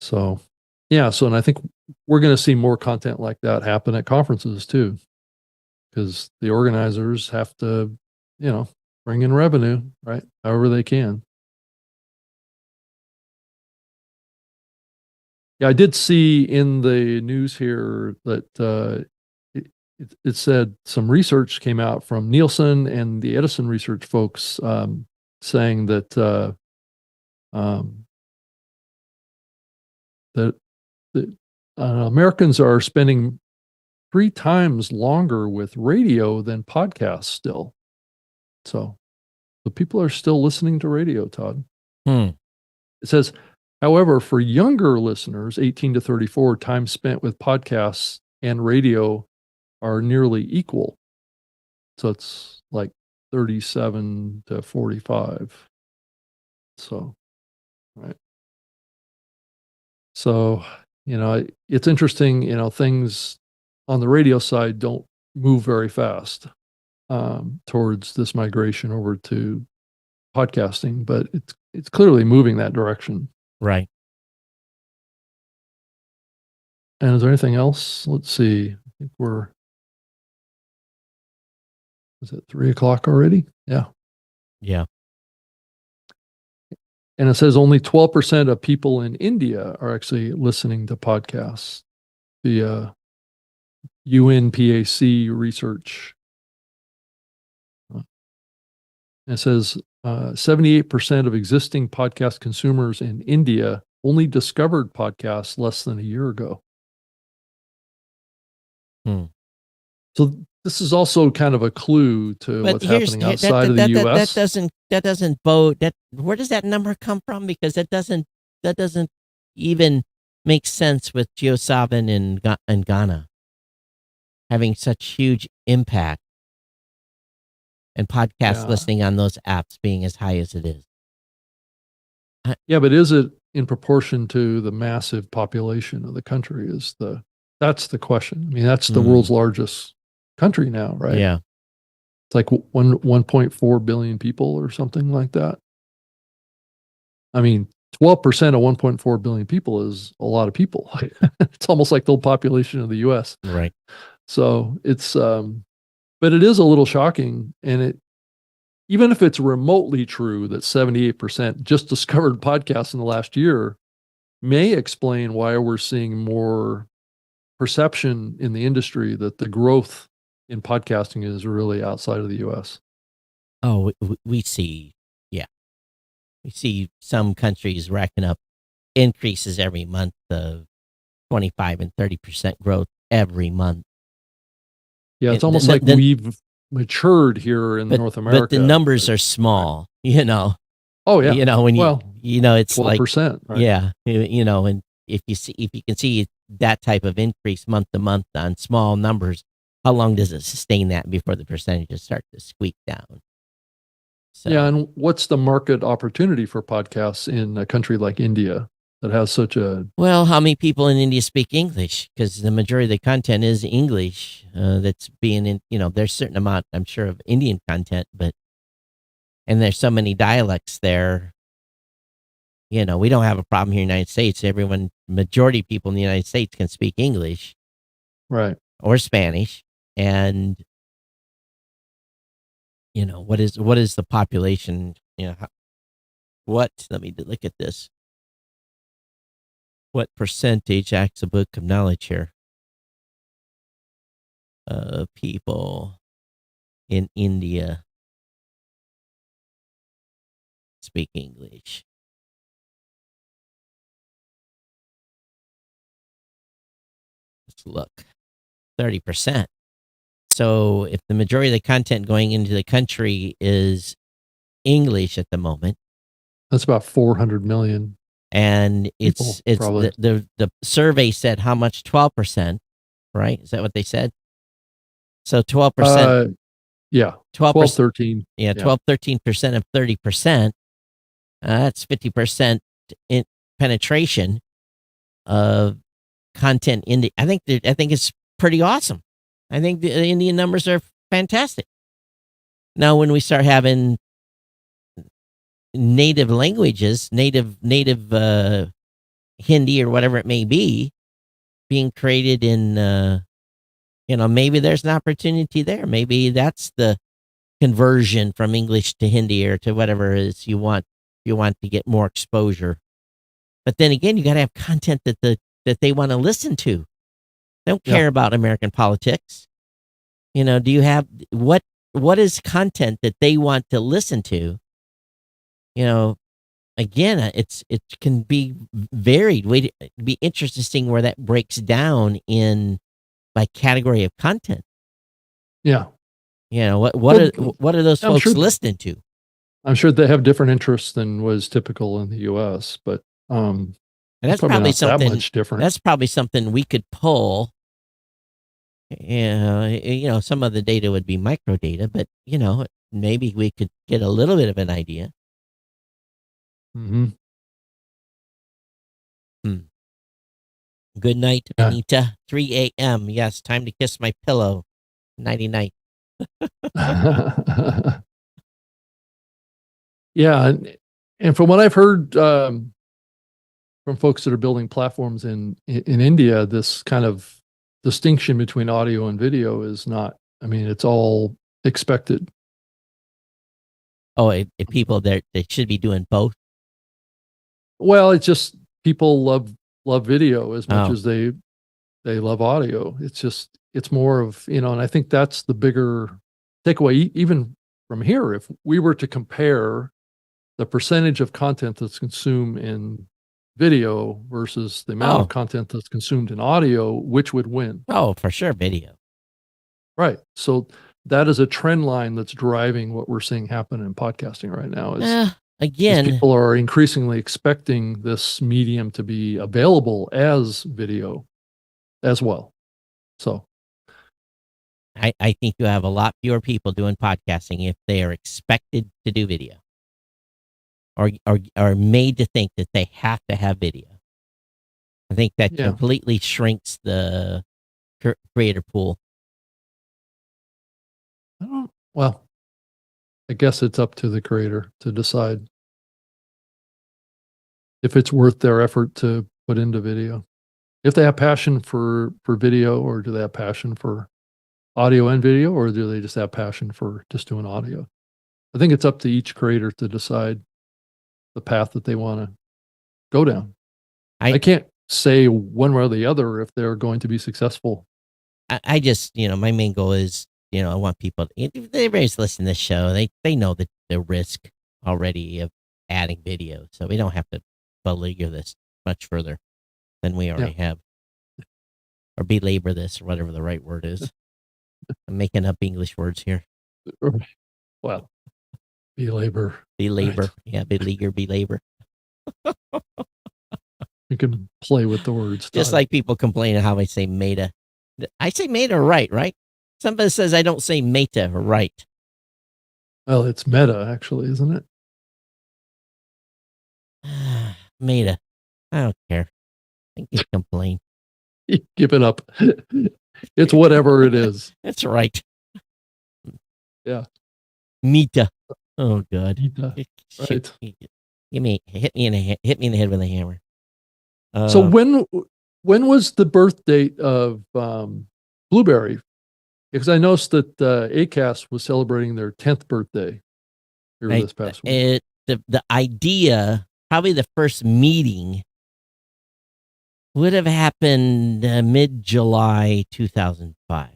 So, yeah. So, and I think we're going to see more content like that happen at conferences too, because the organizers have to, bring in revenue, right? However they can. Yeah, I did see in the news here that it said some research came out from Nielsen and the Edison research folks saying that Americans are spending 3 times longer with radio than podcasts still. So the people are still listening to radio, Todd. It says, however, for younger listeners, 18 to 34, time spent with podcasts and radio are nearly equal. So it's like 37 to 45. So, right. So, it's interesting, things on the radio side don't move very fast towards this migration over to podcasting, but it's clearly moving that direction. right. And is there anything else? Let's see. I think is it 3:00 already? Yeah. Yeah. And it says only 12% of people in India are actually listening to podcasts via UNPAC research. It says 78% of existing podcast consumers in India only discovered podcasts less than a year ago. So this is also kind of a clue to what's happening outside of the U.S. That doesn't bode. Where does that number come from? Because that doesn't even make sense with JioSaavn in Ghana having such huge impact and podcast listening on those apps being as high as it is. Yeah, but is it in proportion to the massive population of the country? That's the question. I mean, that's the world's largest country now, right? Yeah. It's like 1.4 billion people or something like that. I mean, 12% of 1.4 billion people is a lot of people. It's almost like the whole population of the US. Right. So it's, but it is a little shocking. And even if it's remotely true that 78% just discovered podcasts in the last year, may explain why we're seeing more perception in the industry that the growth in podcasting is really outside of the U.S. Oh, we see, yeah, we see some countries racking up increases every month of 25 and 30% growth every month. Yeah, it's And almost like we've matured here in North America. But the numbers are small, you know. Oh yeah. You know, when it's 12%, like, right? yeah, and if you can see that type of increase month to month on small numbers, how long does it sustain that before the percentages start to squeak down? So, Yeah, and what's the market opportunity for podcasts in a country like India that has such a... Well, how many people in India speak English? Because the majority of the content is English. That's being in, there's a certain amount, I'm sure, of Indian content, and there's so many dialects there. We don't have a problem here in the United States. Majority of people in the United States can speak English, Right. or Spanish, and what is the population? Let me look at this. What percentage, acts a book of knowledge here, of people in India speak English? Let's look. 30%. So if the majority of the content going into the country is English at the moment, that's about 400 million. And it's probably. the survey said how much? 12%, right? Is that what they said? So 12%. Yeah. 12%, 13. Yeah, 13% of 30%. That's 50% in penetration of content in I think it's pretty awesome. I think the Indian numbers are fantastic. Now, when we start having native languages, native Hindi or whatever it may be, being created in, maybe there's an opportunity there. Maybe that's the conversion from English to Hindi or to whatever it is you want. You want to get more exposure, but then again, you got to have content that they want to listen to. They don't care about American politics. Do you have what is content that they want to listen to? Again, it can be varied. It'd be interesting where that breaks down in by category of content. Yeah. What are those folks listening to? I'm sure they have different interests than was typical in the U.S., but and that's probably not something that much different. That's probably something we could pull. Some of the data would be micro data, but maybe we could get a little bit of an idea. Mm-hmm. Good night, Anita. 3 a.m. Yes, time to kiss my pillow. Nighty night. Yeah, and from what I've heard from folks that are building platforms in India, this kind of distinction between audio and video is not. I mean, it's all expected. Oh, people they should be doing both. Well, it's just people love video as much as they love audio. It's more of, and I think that's the bigger takeaway. Even from here, if we were to compare the percentage of content that's consumed in video versus the amount of content that's consumed in audio, which would win? Oh, for sure, video. Right. So that is a trend line that's driving what we're seeing happen in podcasting right now. Again, people are increasingly expecting this medium to be available as video as well. So I think you have a lot fewer people doing podcasting if they are expected to do video or are made to think that they have to have video. I think that completely shrinks the creator pool. I guess it's up to the creator to decide if it's worth their effort to put into video. If they have passion for video, or do they have passion for audio and video, or do they just have passion for just doing audio? I think it's up to each creator to decide the path that they want to go down. I can't say one way or the other if they're going to be successful. I just, my main goal is, I want people, if everybody's listening to this show, they know the risk already of adding video. So we don't have to belabor this much further than we already have. Or belabor this, or whatever the right word is. I'm making up English words here. Well, belabor. Belabor. Right. Yeah, belabor. You can play with the words. Just Todd. like people complain how I say meta. I say meta right? Somebody says I don't say meta right. Well, it's meta, actually, isn't it? Meta. I don't care. I can complain. Give it up. It's whatever it is. That's right. Yeah. Meta. Oh God. Meta. Right. Hit me in the head with a hammer. So when was the birth date of Blueberry? Because I noticed that ACAST was celebrating their 10th birthday here this past week. The idea, probably the first meeting, would have happened mid-July 2005.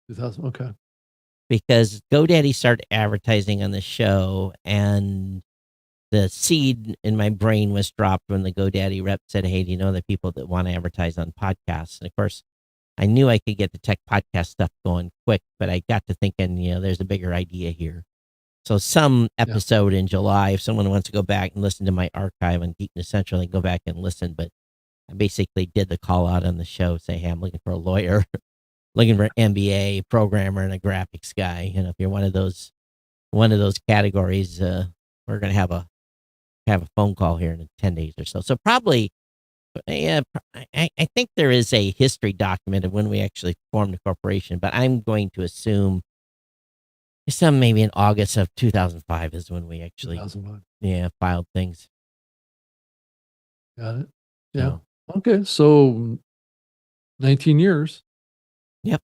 2000, okay. Because GoDaddy started advertising on the show, and the seed in my brain was dropped when the GoDaddy rep said, hey, do you know the people that want to advertise on podcasts? And of course, I knew I could get the tech podcast stuff going quick, but I got to thinking, there's a bigger idea here. So some episode in July, if someone wants to go back and listen to my archive on Geekness Central, they can go back and listen. But I basically did the call out on the show, say, hey, I'm looking for a lawyer, looking for an MBA programmer and a graphics guy. If you're one of those categories, we're going to have a phone call here in 10 days or so. So probably, I think there is a history document of when we actually formed the corporation, but I'm going to assume maybe in August of 2005 is when we actually, filed things. Got it. Yeah. So, okay. So 19 years. Yep.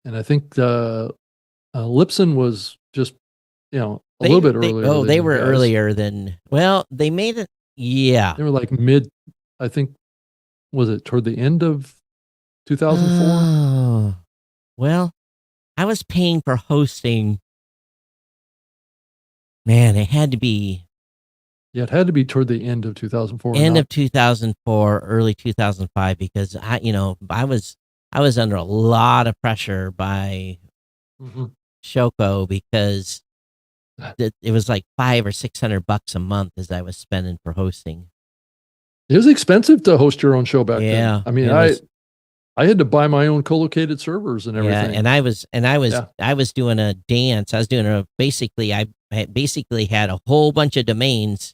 And I think Lipson was just, a little bit earlier. They were earlier than, they made it. Yeah. They were like I think, was it toward the end of 2004? Oh, well, I was paying for hosting. Man, it had to be. Yeah, it had to be toward the end of 2004. End of 2004, early 2005, because I was under a lot of pressure by Shoko because it was like $500 or $600 a month as I was spending for hosting. It was expensive to host your own show back then. I mean, I had to buy my own co-located servers and everything. Yeah, I was doing a dance. I was doing I basically had a whole bunch of domains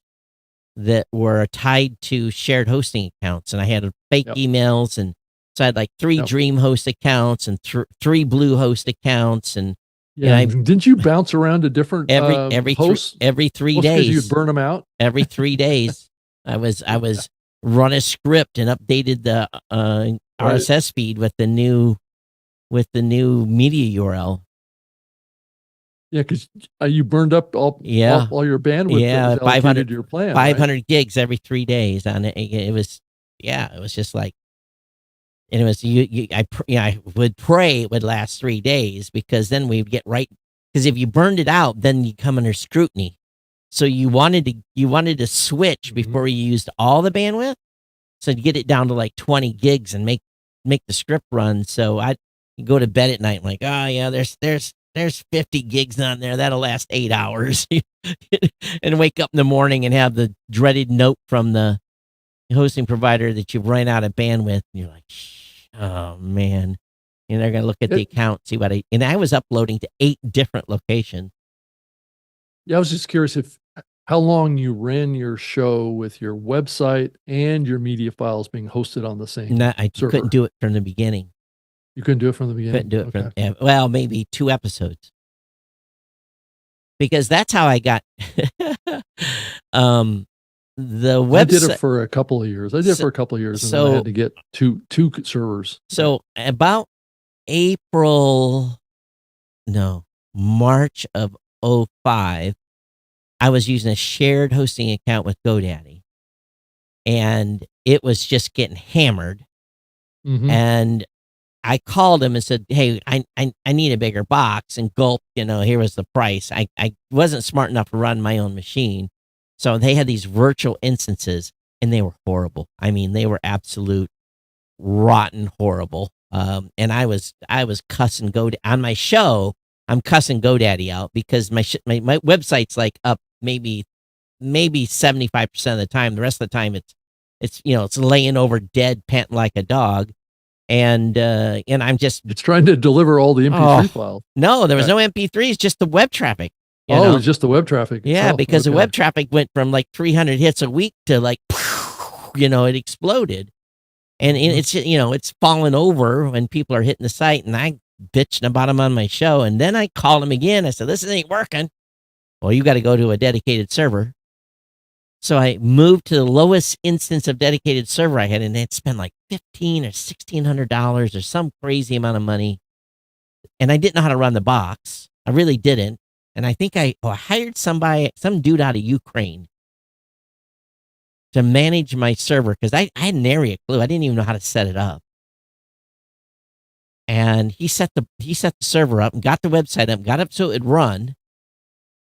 that were tied to shared hosting accounts, and I had fake emails, and so I had like 3 DreamHost accounts and 3 Bluehost accounts, and didn't you bounce around to different hosts every 3 days? You'd burn them out every 3 days. I was run a script and updated the RSS feed with the new media URL. Yeah, because you burned up all your bandwidth. Yeah, 500 your plan. 500 gigs every 3 days on it. It was just like, and it was I would pray it would last 3 days, because then we'd get right. Because if you burned it out, then you come under scrutiny. So you wanted to switch before you used all the bandwidth. So to get it down to like 20 gigs and make the script run. So I'd go to bed at night and like, oh yeah, there's 50 gigs on there. That'll last 8 hours. And wake up in the morning and have the dreaded note from the hosting provider that you've run out of bandwidth. And you're like, oh man. And they're going to look at the account, see and I was uploading to 8 different locations. Yeah, I was just curious how long you ran your show with your website and your media files being hosted on the same server. Couldn't do it from the beginning. You couldn't do it from the beginning? Couldn't do it from, maybe 2 episodes. Because that's how I got the website. I did it for a couple of years. And then I had to get two servers. So about March of 2005, I was using a shared hosting account with GoDaddy. and it was just getting hammered. Mhm. And I called him and said, "Hey, I need a bigger box." And gulp, here was the price. I wasn't smart enough to run my own machine, so they had these virtual instances, and they were horrible. I mean, they were absolute rotten horrible. And I was cussing on my show. I'm cussing GoDaddy out because my website's like up maybe 75% of the time. The rest of the time it's laying over dead, panting like a dog. And I'm just It's trying to deliver all the MP3 files. no, there was Right. no MP3s, just the web traffic. you Oh, know? it's just the web traffic. Yeah, itself. because the Okay. web traffic went from like 300 hits a week to like, it exploded. And it's falling over when people are hitting the site, and I bitching about them on my show. And then I called him again. I said, "This ain't working." "Well, you got to go to a dedicated server." So I moved to the lowest instance of dedicated server I had, and I'd spent like $1,500 or $1,600 or some crazy amount of money. And I didn't know how to run the box. I really didn't. And I think I hired some dude out of Ukraine to manage my server because I had nary a clue. I didn't even know how to set it up. And he set the server up and got the website up, got up so it would run.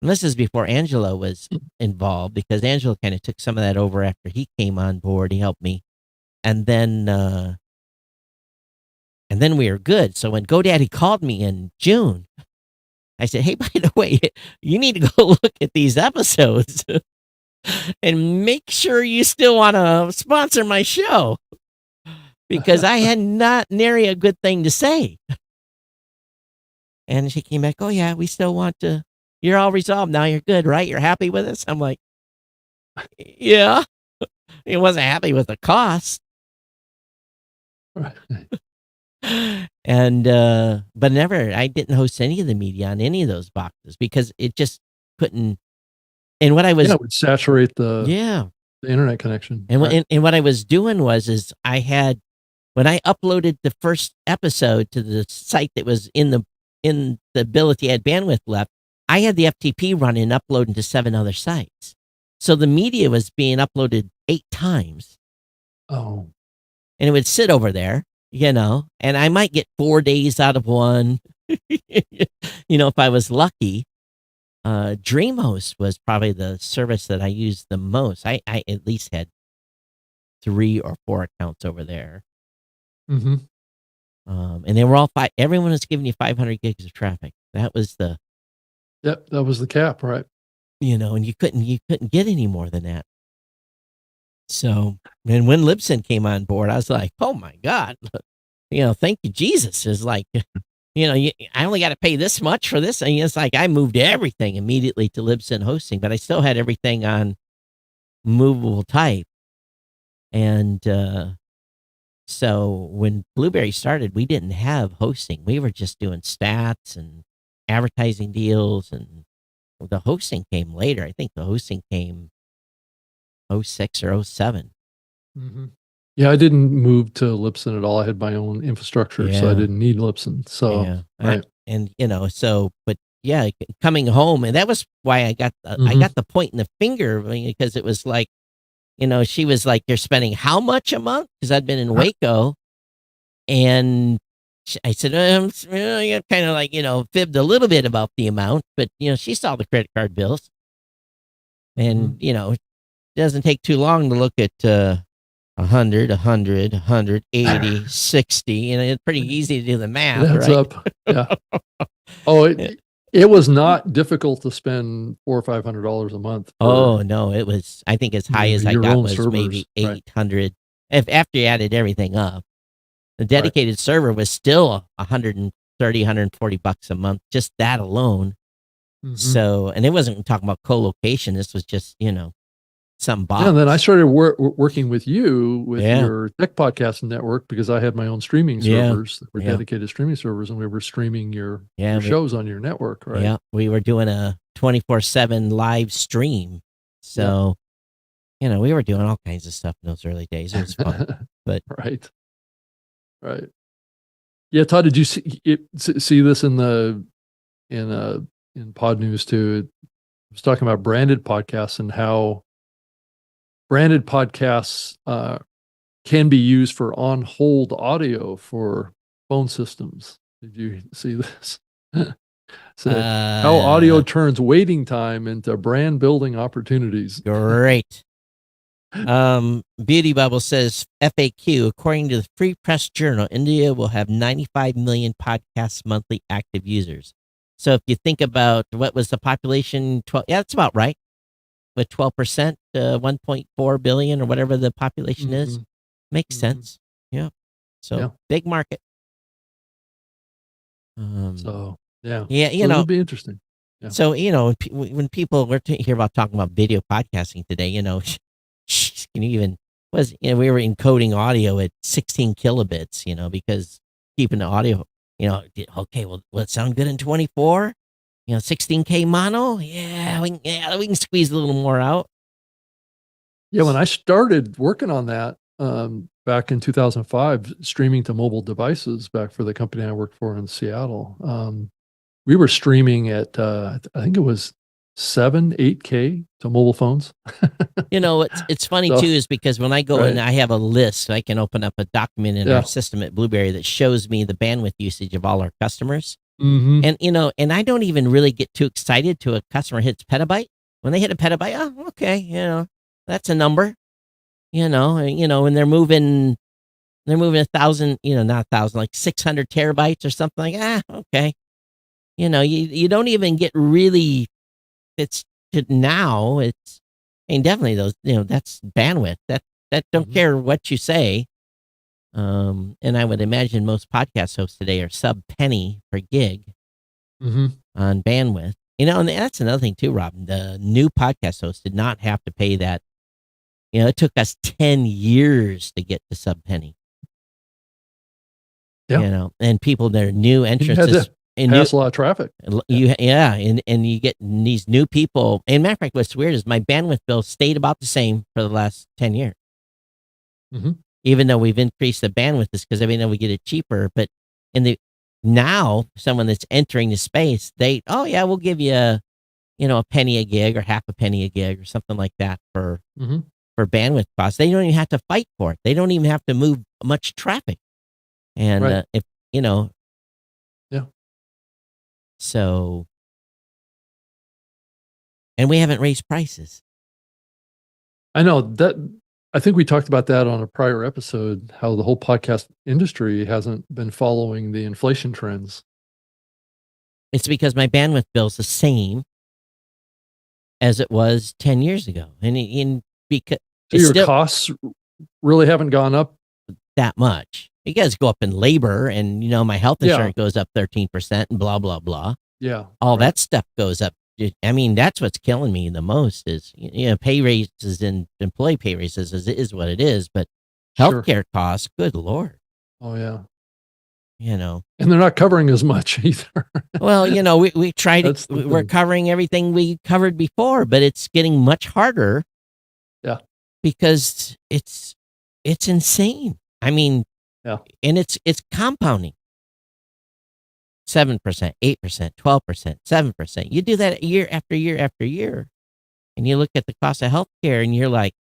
And this is before Angelo was involved, because Angelo kind of took some of that over after he came on board. He helped me. And then we were good. So when GoDaddy called me in June, I said, "Hey, by the way, you need to go look at these episodes and make sure you still want to sponsor my show," because I had not nary a good thing to say. And she came back, "Oh yeah, we still want to. You're all resolved now. You're good, right? You're happy with us?" I'm like, "Yeah." He wasn't happy with the cost. Right. And but I didn't host any of the media on any of those boxes because it just couldn't. And what I was, It would saturate the yeah. internet connection. And, Right. and what I was doing is I had, when I uploaded the first episode to the site that was in the ability I had bandwidth left, I had the FTP running, uploading to 7 other sites. So the media was being uploaded 8 times, Oh, and it would sit over there, and I might get 4 days out of one, if I was lucky. DreamHost was probably the service that I used the most. I at least had 3 or 4 accounts over there. mm-hmm. And they were all everyone was giving you 500 gigs of traffic. That was Yep, that was the cap, right? and you couldn't get any more than that. So, and when Libsyn came on board, I was like, "Oh my God, thank you, Jesus." It's like, I only got to pay this much for this. And it's like, I moved everything immediately to Libsyn hosting, but I still had everything on movable type. And, so when Blueberry started, we didn't have hosting. We were just doing stats and advertising deals, and the hosting came later. I think the hosting came 06 or 07. Mm-hmm. Yeah, I didn't move to Libsyn at all. I had my own infrastructure, so I Yeah. didn't need Libsyn. So, Yeah. right. But yeah, coming home, and that was why I got the point in the finger, because it was like, she was like, "You're spending how much a month?" Because I'd been in Waco, and I said, you kind of like, fibbed a little bit about the amount, but she saw the credit card bills, and it doesn't take too long to look at 100, 180, 60, and it's pretty easy to do the math, It adds right? up. Yeah. Oh, it was not difficult to spend $400 or $500 a month. Oh no, it was. I think as high as I your got own was servers, maybe right. 800. If after you added everything up, the dedicated server was still 130, 140 bucks a month, just that alone. Mhm. So, and it wasn't talking about co-location. This was just some box. Yeah, and then I started working with you with Yeah. your tech podcast network because I had my own streaming Yeah. servers that were Yeah. dedicated streaming servers, and we were streaming your Yeah, shows on your network, right? Yeah, we were doing a 24/7 live stream. So, we were doing all kinds of stuff in those early days. It was fun. But right. Yeah, Todd, did you see this in Pod News too? It was talking about branded podcasts and how branded podcasts can be used for on-hold audio for phone systems. Did you see this? So how audio turns waiting time into brand building opportunities. Great. Beauty Bubble says FAQ, according to the Free Press Journal, India will have 95 million podcasts monthly active users. So if you think about what was the population, 12, yeah, that's about right. With 12%, 1.4 billion or whatever the population is, makes sense. Yeah. So Yeah. big market. So yeah, yeah, so it'll be interesting. Yeah. So, when people were hear about talking about video podcasting today, can you even we were encoding audio at 16 kilobits, because keeping the audio, okay, well, will it sound good in 24? 16K mono? Yeah, we can squeeze a little more out. Yeah, when I started working on that back in 2005, streaming to mobile devices back for the company I worked for in Seattle, we were streaming at, I think it was 8K to mobile phones. It's funny too, is because when I go in, I have a list. I can open up a document in our system at Blueberry that shows me the bandwidth usage of all our customers. And, and I don't even really get too excited till a customer hits petabyte. When they hit a petabyte, oh, okay, that's a number, when they're moving 1,000, not 1,000, like 600 terabytes or something like, okay. You don't even get really, definitely those, that's bandwidth that don't care what you say. And I would imagine most podcast hosts today are sub penny per gig on bandwidth. And that's another thing too, Rob. The new podcast hosts did not have to pay that. It took us 10 years to get to sub penny. Yeah. And people that are new entrants. And pass a lot of traffic. And you get these new people. And matter of fact, what's weird is my bandwidth bill stayed about the same for the last 10 years. Even though we've increased the bandwidth, is because we get it cheaper. But now someone that's entering the space, we'll give you a penny a gig or half a penny a gig or something like that for bandwidth costs. They don't even have to fight for it. They don't even have to move much traffic. And if So, and we haven't raised prices. I know that. I think we talked about that on a prior episode, how the whole podcast industry hasn't been following the inflation trends. It's because my bandwidth bill is the same as it was 10 years ago. Because your costs really haven't gone up that much. You guys go up in labor, and my health insurance goes up 13% and blah blah blah. Yeah, all that stuff goes up. That's what's killing me the most is pay raises and employee pay raises is what it is, but healthcare costs, good Lord. Oh yeah, and they're not covering as much either. Well, we try to we're covering everything we covered before, but it's getting much harder. Yeah, because it's insane. Yeah. And it's compounding. 7%, 8%, 12%, 7%. You do that year after year after year. And you look at the cost of healthcare and you're like,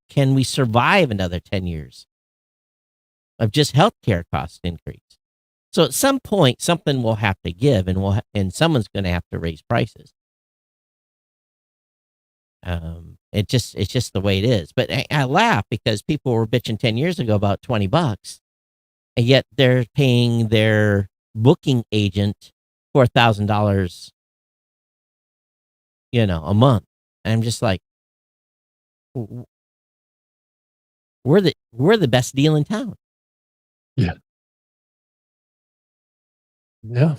can we survive another 10 years of just healthcare cost increase? So at some point, something will have to give, and someone's going to have to raise prices. It's just the way it is. But I laugh because people were bitching 10 years ago about $20, and yet they're paying their booking agent $4,000, a month. And I'm just like, we're the best deal in town. Yeah. Yeah.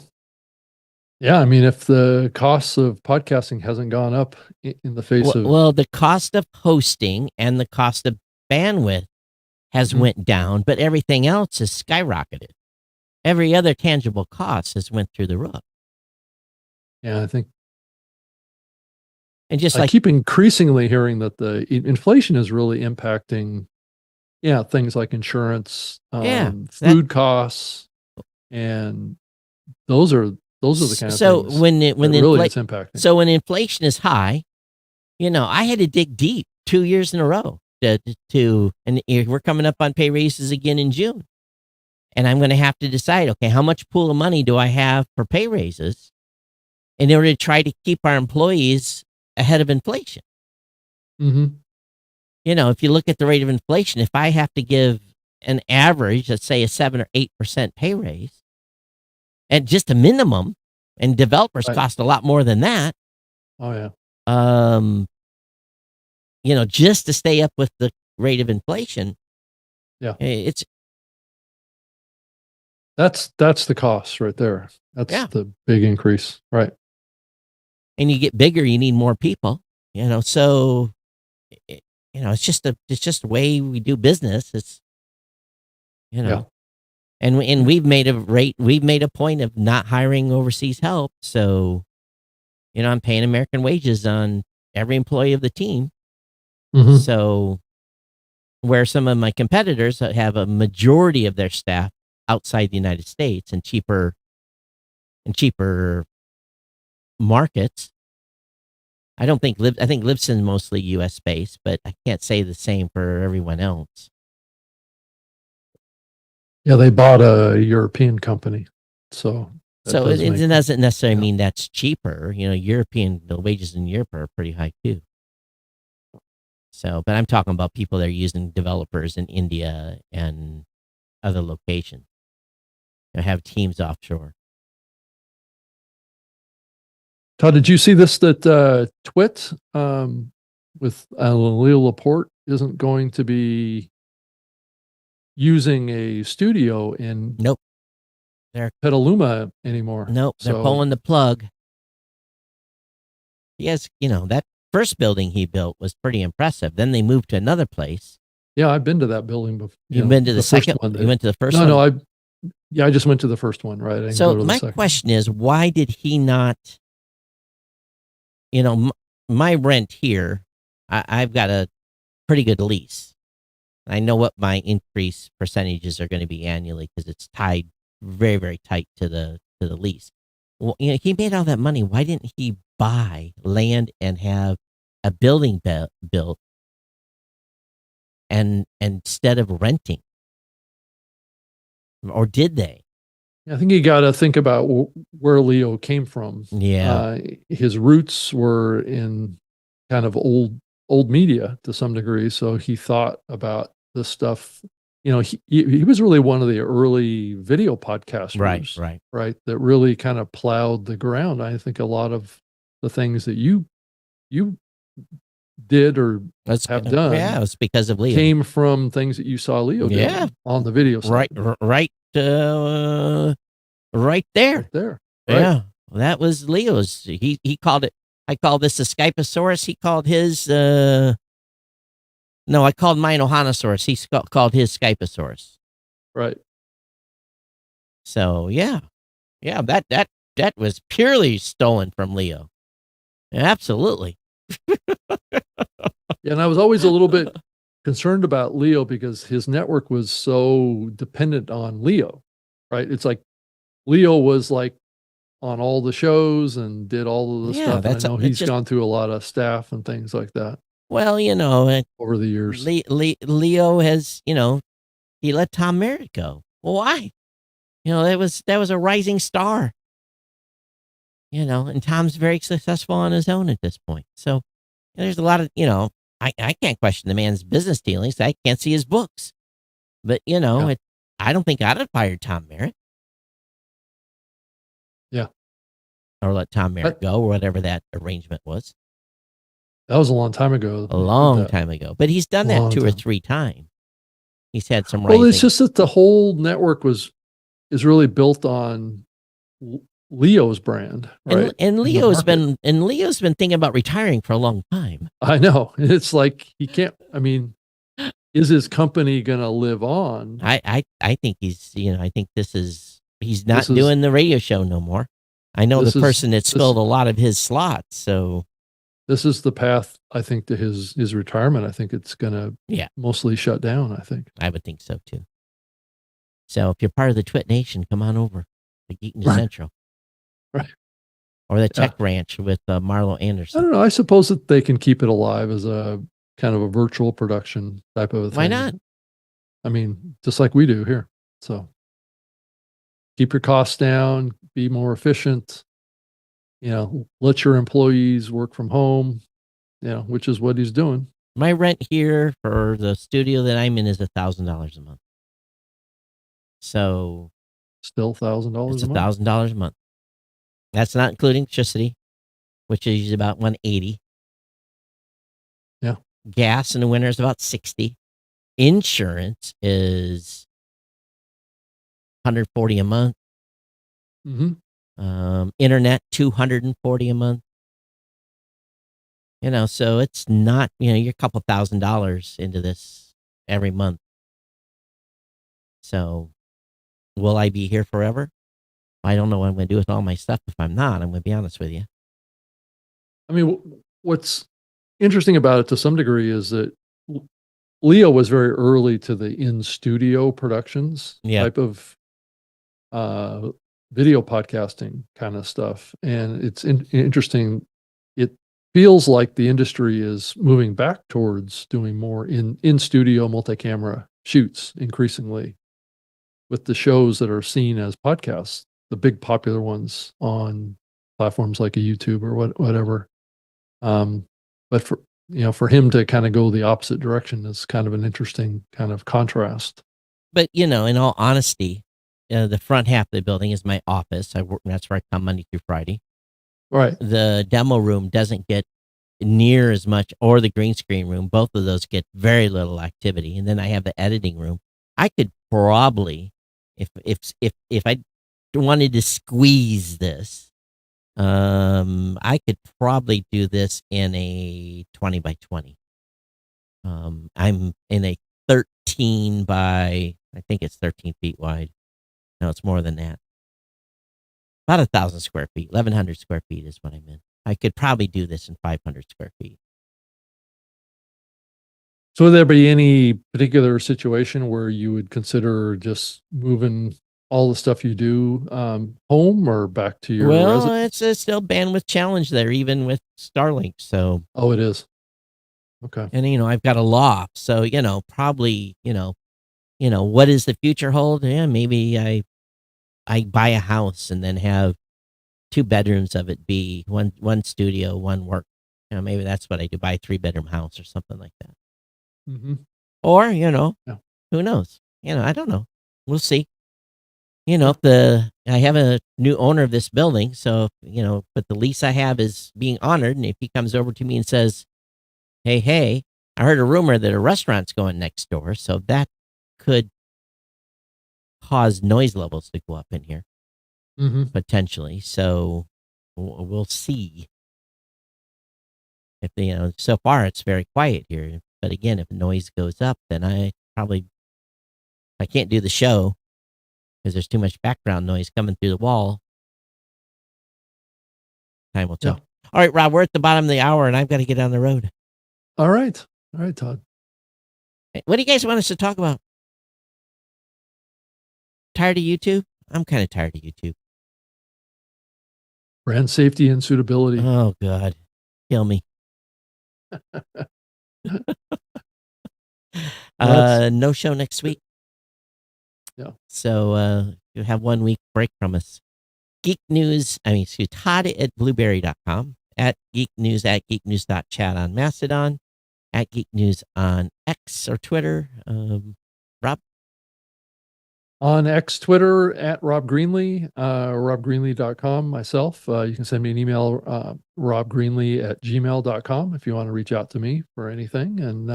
Yeah, if the costs of podcasting hasn't gone up in the face of... Well, the cost of hosting and the cost of bandwidth has went down, but everything else has skyrocketed. Every other tangible cost has went through the roof. Yeah, I think... And just I keep increasingly hearing that the inflation is really impacting, things like insurance, food costs, and those are the kind of things when really it's impacting. So when inflation is high, I had to dig deep 2 years in a row and we're coming up on pay raises again in June. And I'm going to have to decide, okay, how much pool of money do I have for pay raises in order to try to keep our employees ahead of inflation? Mm-hmm. If you look at the rate of inflation, if I have to give an average, let's say a 7 or 8% pay raise, at just a minimum, and developers Right. cost a lot more than that, Oh yeah. just to stay up with the rate of inflation, Yeah. it's That's the cost right there. That's Yeah. the big increase. Right. and you get bigger, you need more people, so it's just the way we do business. It's Yeah. and we've made a point of not hiring overseas help, so I'm paying American wages on every employee of the team. Mhm. So where some of my competitors have a majority of their staff outside the United States and cheaper markets. I think Libsyn mostly US based, but I can't say the same for everyone else. Yeah, they bought a European company. So that So does it make- doesn't necessarily yeah. mean that's cheaper. The wages in Europe are pretty high too. So, but I'm talking about people that are using developers in India and other locations. Have teams offshore. Todd, did you see this that Twit with Leo Laporte isn't going to be using a studio in Nope. Petaluma anymore? Nope, they're So- pulling the plug. Yes, that first building he built was pretty impressive. Then they moved to another place. Yeah, I've been to that building before. You've been to the first second one. You went to the first No, one? I just went to the first one, right? I didn't go So to the my second. question is, why did he not? My rent here, I've got a pretty good lease. I know what my increase percentages are going to be annually because it's tied very, very tight to the lease. Well, he made all that money. Why didn't he buy land and have a building built, and instead of renting? Or did they? I think you got to think about where Leo came from. Yeah. His roots were in kind of old media to some degree. So he thought about this stuff. He was really one of the early video podcasters, Right. that really kind of plowed the ground. I think a lot of the things that you did or have done, Yeah, it was because of Leo. came from things that you saw Leo Yeah. do on the video side. Right there. Right there. Right. Yeah, that was Leo's. He called it. I call this a Skyposaurus. He called his. No, I called mine Ohanasaurus. He called his Skyposaurus. Right. So yeah, that was purely stolen from Leo. Absolutely. Yeah, and I was always a little bit concerned about Leo because his network was so dependent on Leo, right? It's like Leo was like on all the shows and did all of the Yeah, stuff. that's I know it's he's just- gone through a lot of staff and things like that Well, over the years. Leo has, he let Tom Merritt go. Well, why? That was a rising star. And Tom's very successful on his own at this point. So there's a lot of, I can't question the man's business dealings. I can't see his books. But, I don't think I'd have fired Tom Merritt. Yeah. Or let Tom Merritt go, or whatever that arrangement was. That was a long time ago. A long time ago. But he's done that Long 2 or time. 3 times. He's had some Well, it's rising- just that the whole network is really built on Leo's brand, right? And the Leo's market. Leo's been thinking about retiring for a long time. I know. It's like he can't. I mean, is his company going to live on? I think he's I think he's not This is- doing the radio show no more. I know This the is- person that this- filled a lot of his slots, so This is the path, I think, to his retirement. I think it's going to Yeah. mostly shut down. I think. I would think so too. So if you're part of the Twit Nation, come on over to Geekness Right. Central. Right. Or the Tech Ranch with Marlo I Anderson. don't know. I suppose that they can keep it alive as a kind of a virtual production type of a thing. Why not? I mean, just like we do here. So keep your costs down, be more efficient, let your employees work from home, which is what he's doing. My rent here for the studio that I'm in is $1,000 a month. So Still $1,000 it's a month. $1,000 a month. That's not including electricity, which is about $180. Yeah. Gas in the winter is about $60. Insurance is $140 a month. Mm-hmm. Internet $240 a month. So it's not, you're a couple $1,000 into this every month. So will I be here forever? I don't know what I'm going to do with all my stuff. If I'm not, I'm going to be honest with you. I mean, what's interesting about it to some degree is that Leo was very early to the in-studio productions type of video podcasting kind of stuff. And it's interesting. It feels like the industry is moving back towards doing more in-studio multi-camera shoots increasingly with the shows that are seen as podcasts, the big popular ones on platforms like a YouTube or whatever. But for him to kind of go the opposite direction is kind of an interesting kind of contrast. But, in all honesty, the front half of the building is my office. That's where I come Monday through Friday. Right. The demo room doesn't get near as much, or the green screen room. Both of those get very little activity. And then I have the editing room. I could probably, if I wanted to squeeze this, I could probably do this in a 20 by 20. I'm in a 13 by, I think it's 13 feet wide. No, it's more than that. About 1,000 square feet, 1,100 square feet is what I'm in. I could probably do this in 500 square feet. So would there be any particular situation where you would consider just moving all the stuff you do home or back to your residence? It's still bandwidth challenge there, even with Starlink. So, it is. Okay. And I've got a loft, so probably what does the future hold? Yeah, maybe I buy a house and then have 2 bedrooms of it be one studio, one work. Maybe that's what I do. Buy a 3-bedroom house or something like that. Mm-hmm. Or who knows? I don't know. We'll see. I have a new owner of this building, so but the lease I have is being honored, and if he comes over to me and says, hey, I heard a rumor that a restaurant's going next door, so that could cause noise levels to go up in here, potentially. So we'll see. If so far it's very quiet here, but again, if noise goes up, then I can't do the show because there's too much background noise coming through the wall. Time will tell. Yeah. All right, Rob, we're at the bottom of the hour, and I've got to get on the road. All right, Todd. What do you guys want us to talk about? Tired of YouTube? I'm kind of tired of YouTube. Brand safety and suitability. Oh, God. Kill me. No show next week. Yeah. So you have 1 week break from us. Todd at blueberry.com, at geeknews, at geeknews.chat on Mastodon, at geeknews on X or Twitter. Rob? On X, Twitter, at Rob Greenlee, robgreenlee.com, myself. You can send me an email, robgreenlee@gmail.com if you want to reach out to me for anything. And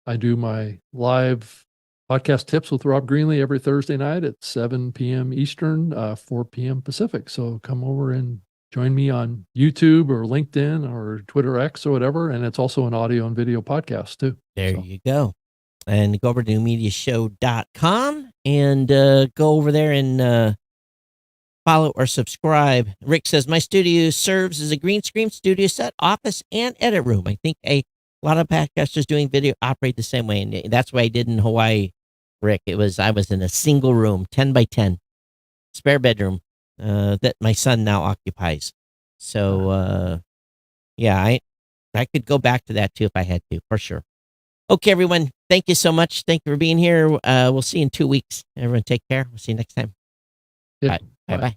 I do my live podcast tips with Rob Greenlee every Thursday night at 7 p.m. Eastern, 4 p.m. Pacific. So come over and join me on YouTube or LinkedIn or Twitter X or whatever. And it's also an audio and video podcast too. There you go. And go over to newmediashow.com and go over there and follow or subscribe. Rick says, my studio serves as a green screen studio set, office, and edit room. I think a lot of podcasters doing video operate the same way. And that's what I did in Hawaii, Rick. I was in a single room, 10 by 10, spare bedroom that my son now occupies. So, I could go back to that too if I had to, for sure. Okay, everyone. Thank you so much. Thank you for being here. We'll see you in 2 weeks. Everyone take care. We'll see you next time. Yeah. Bye. Bye-bye.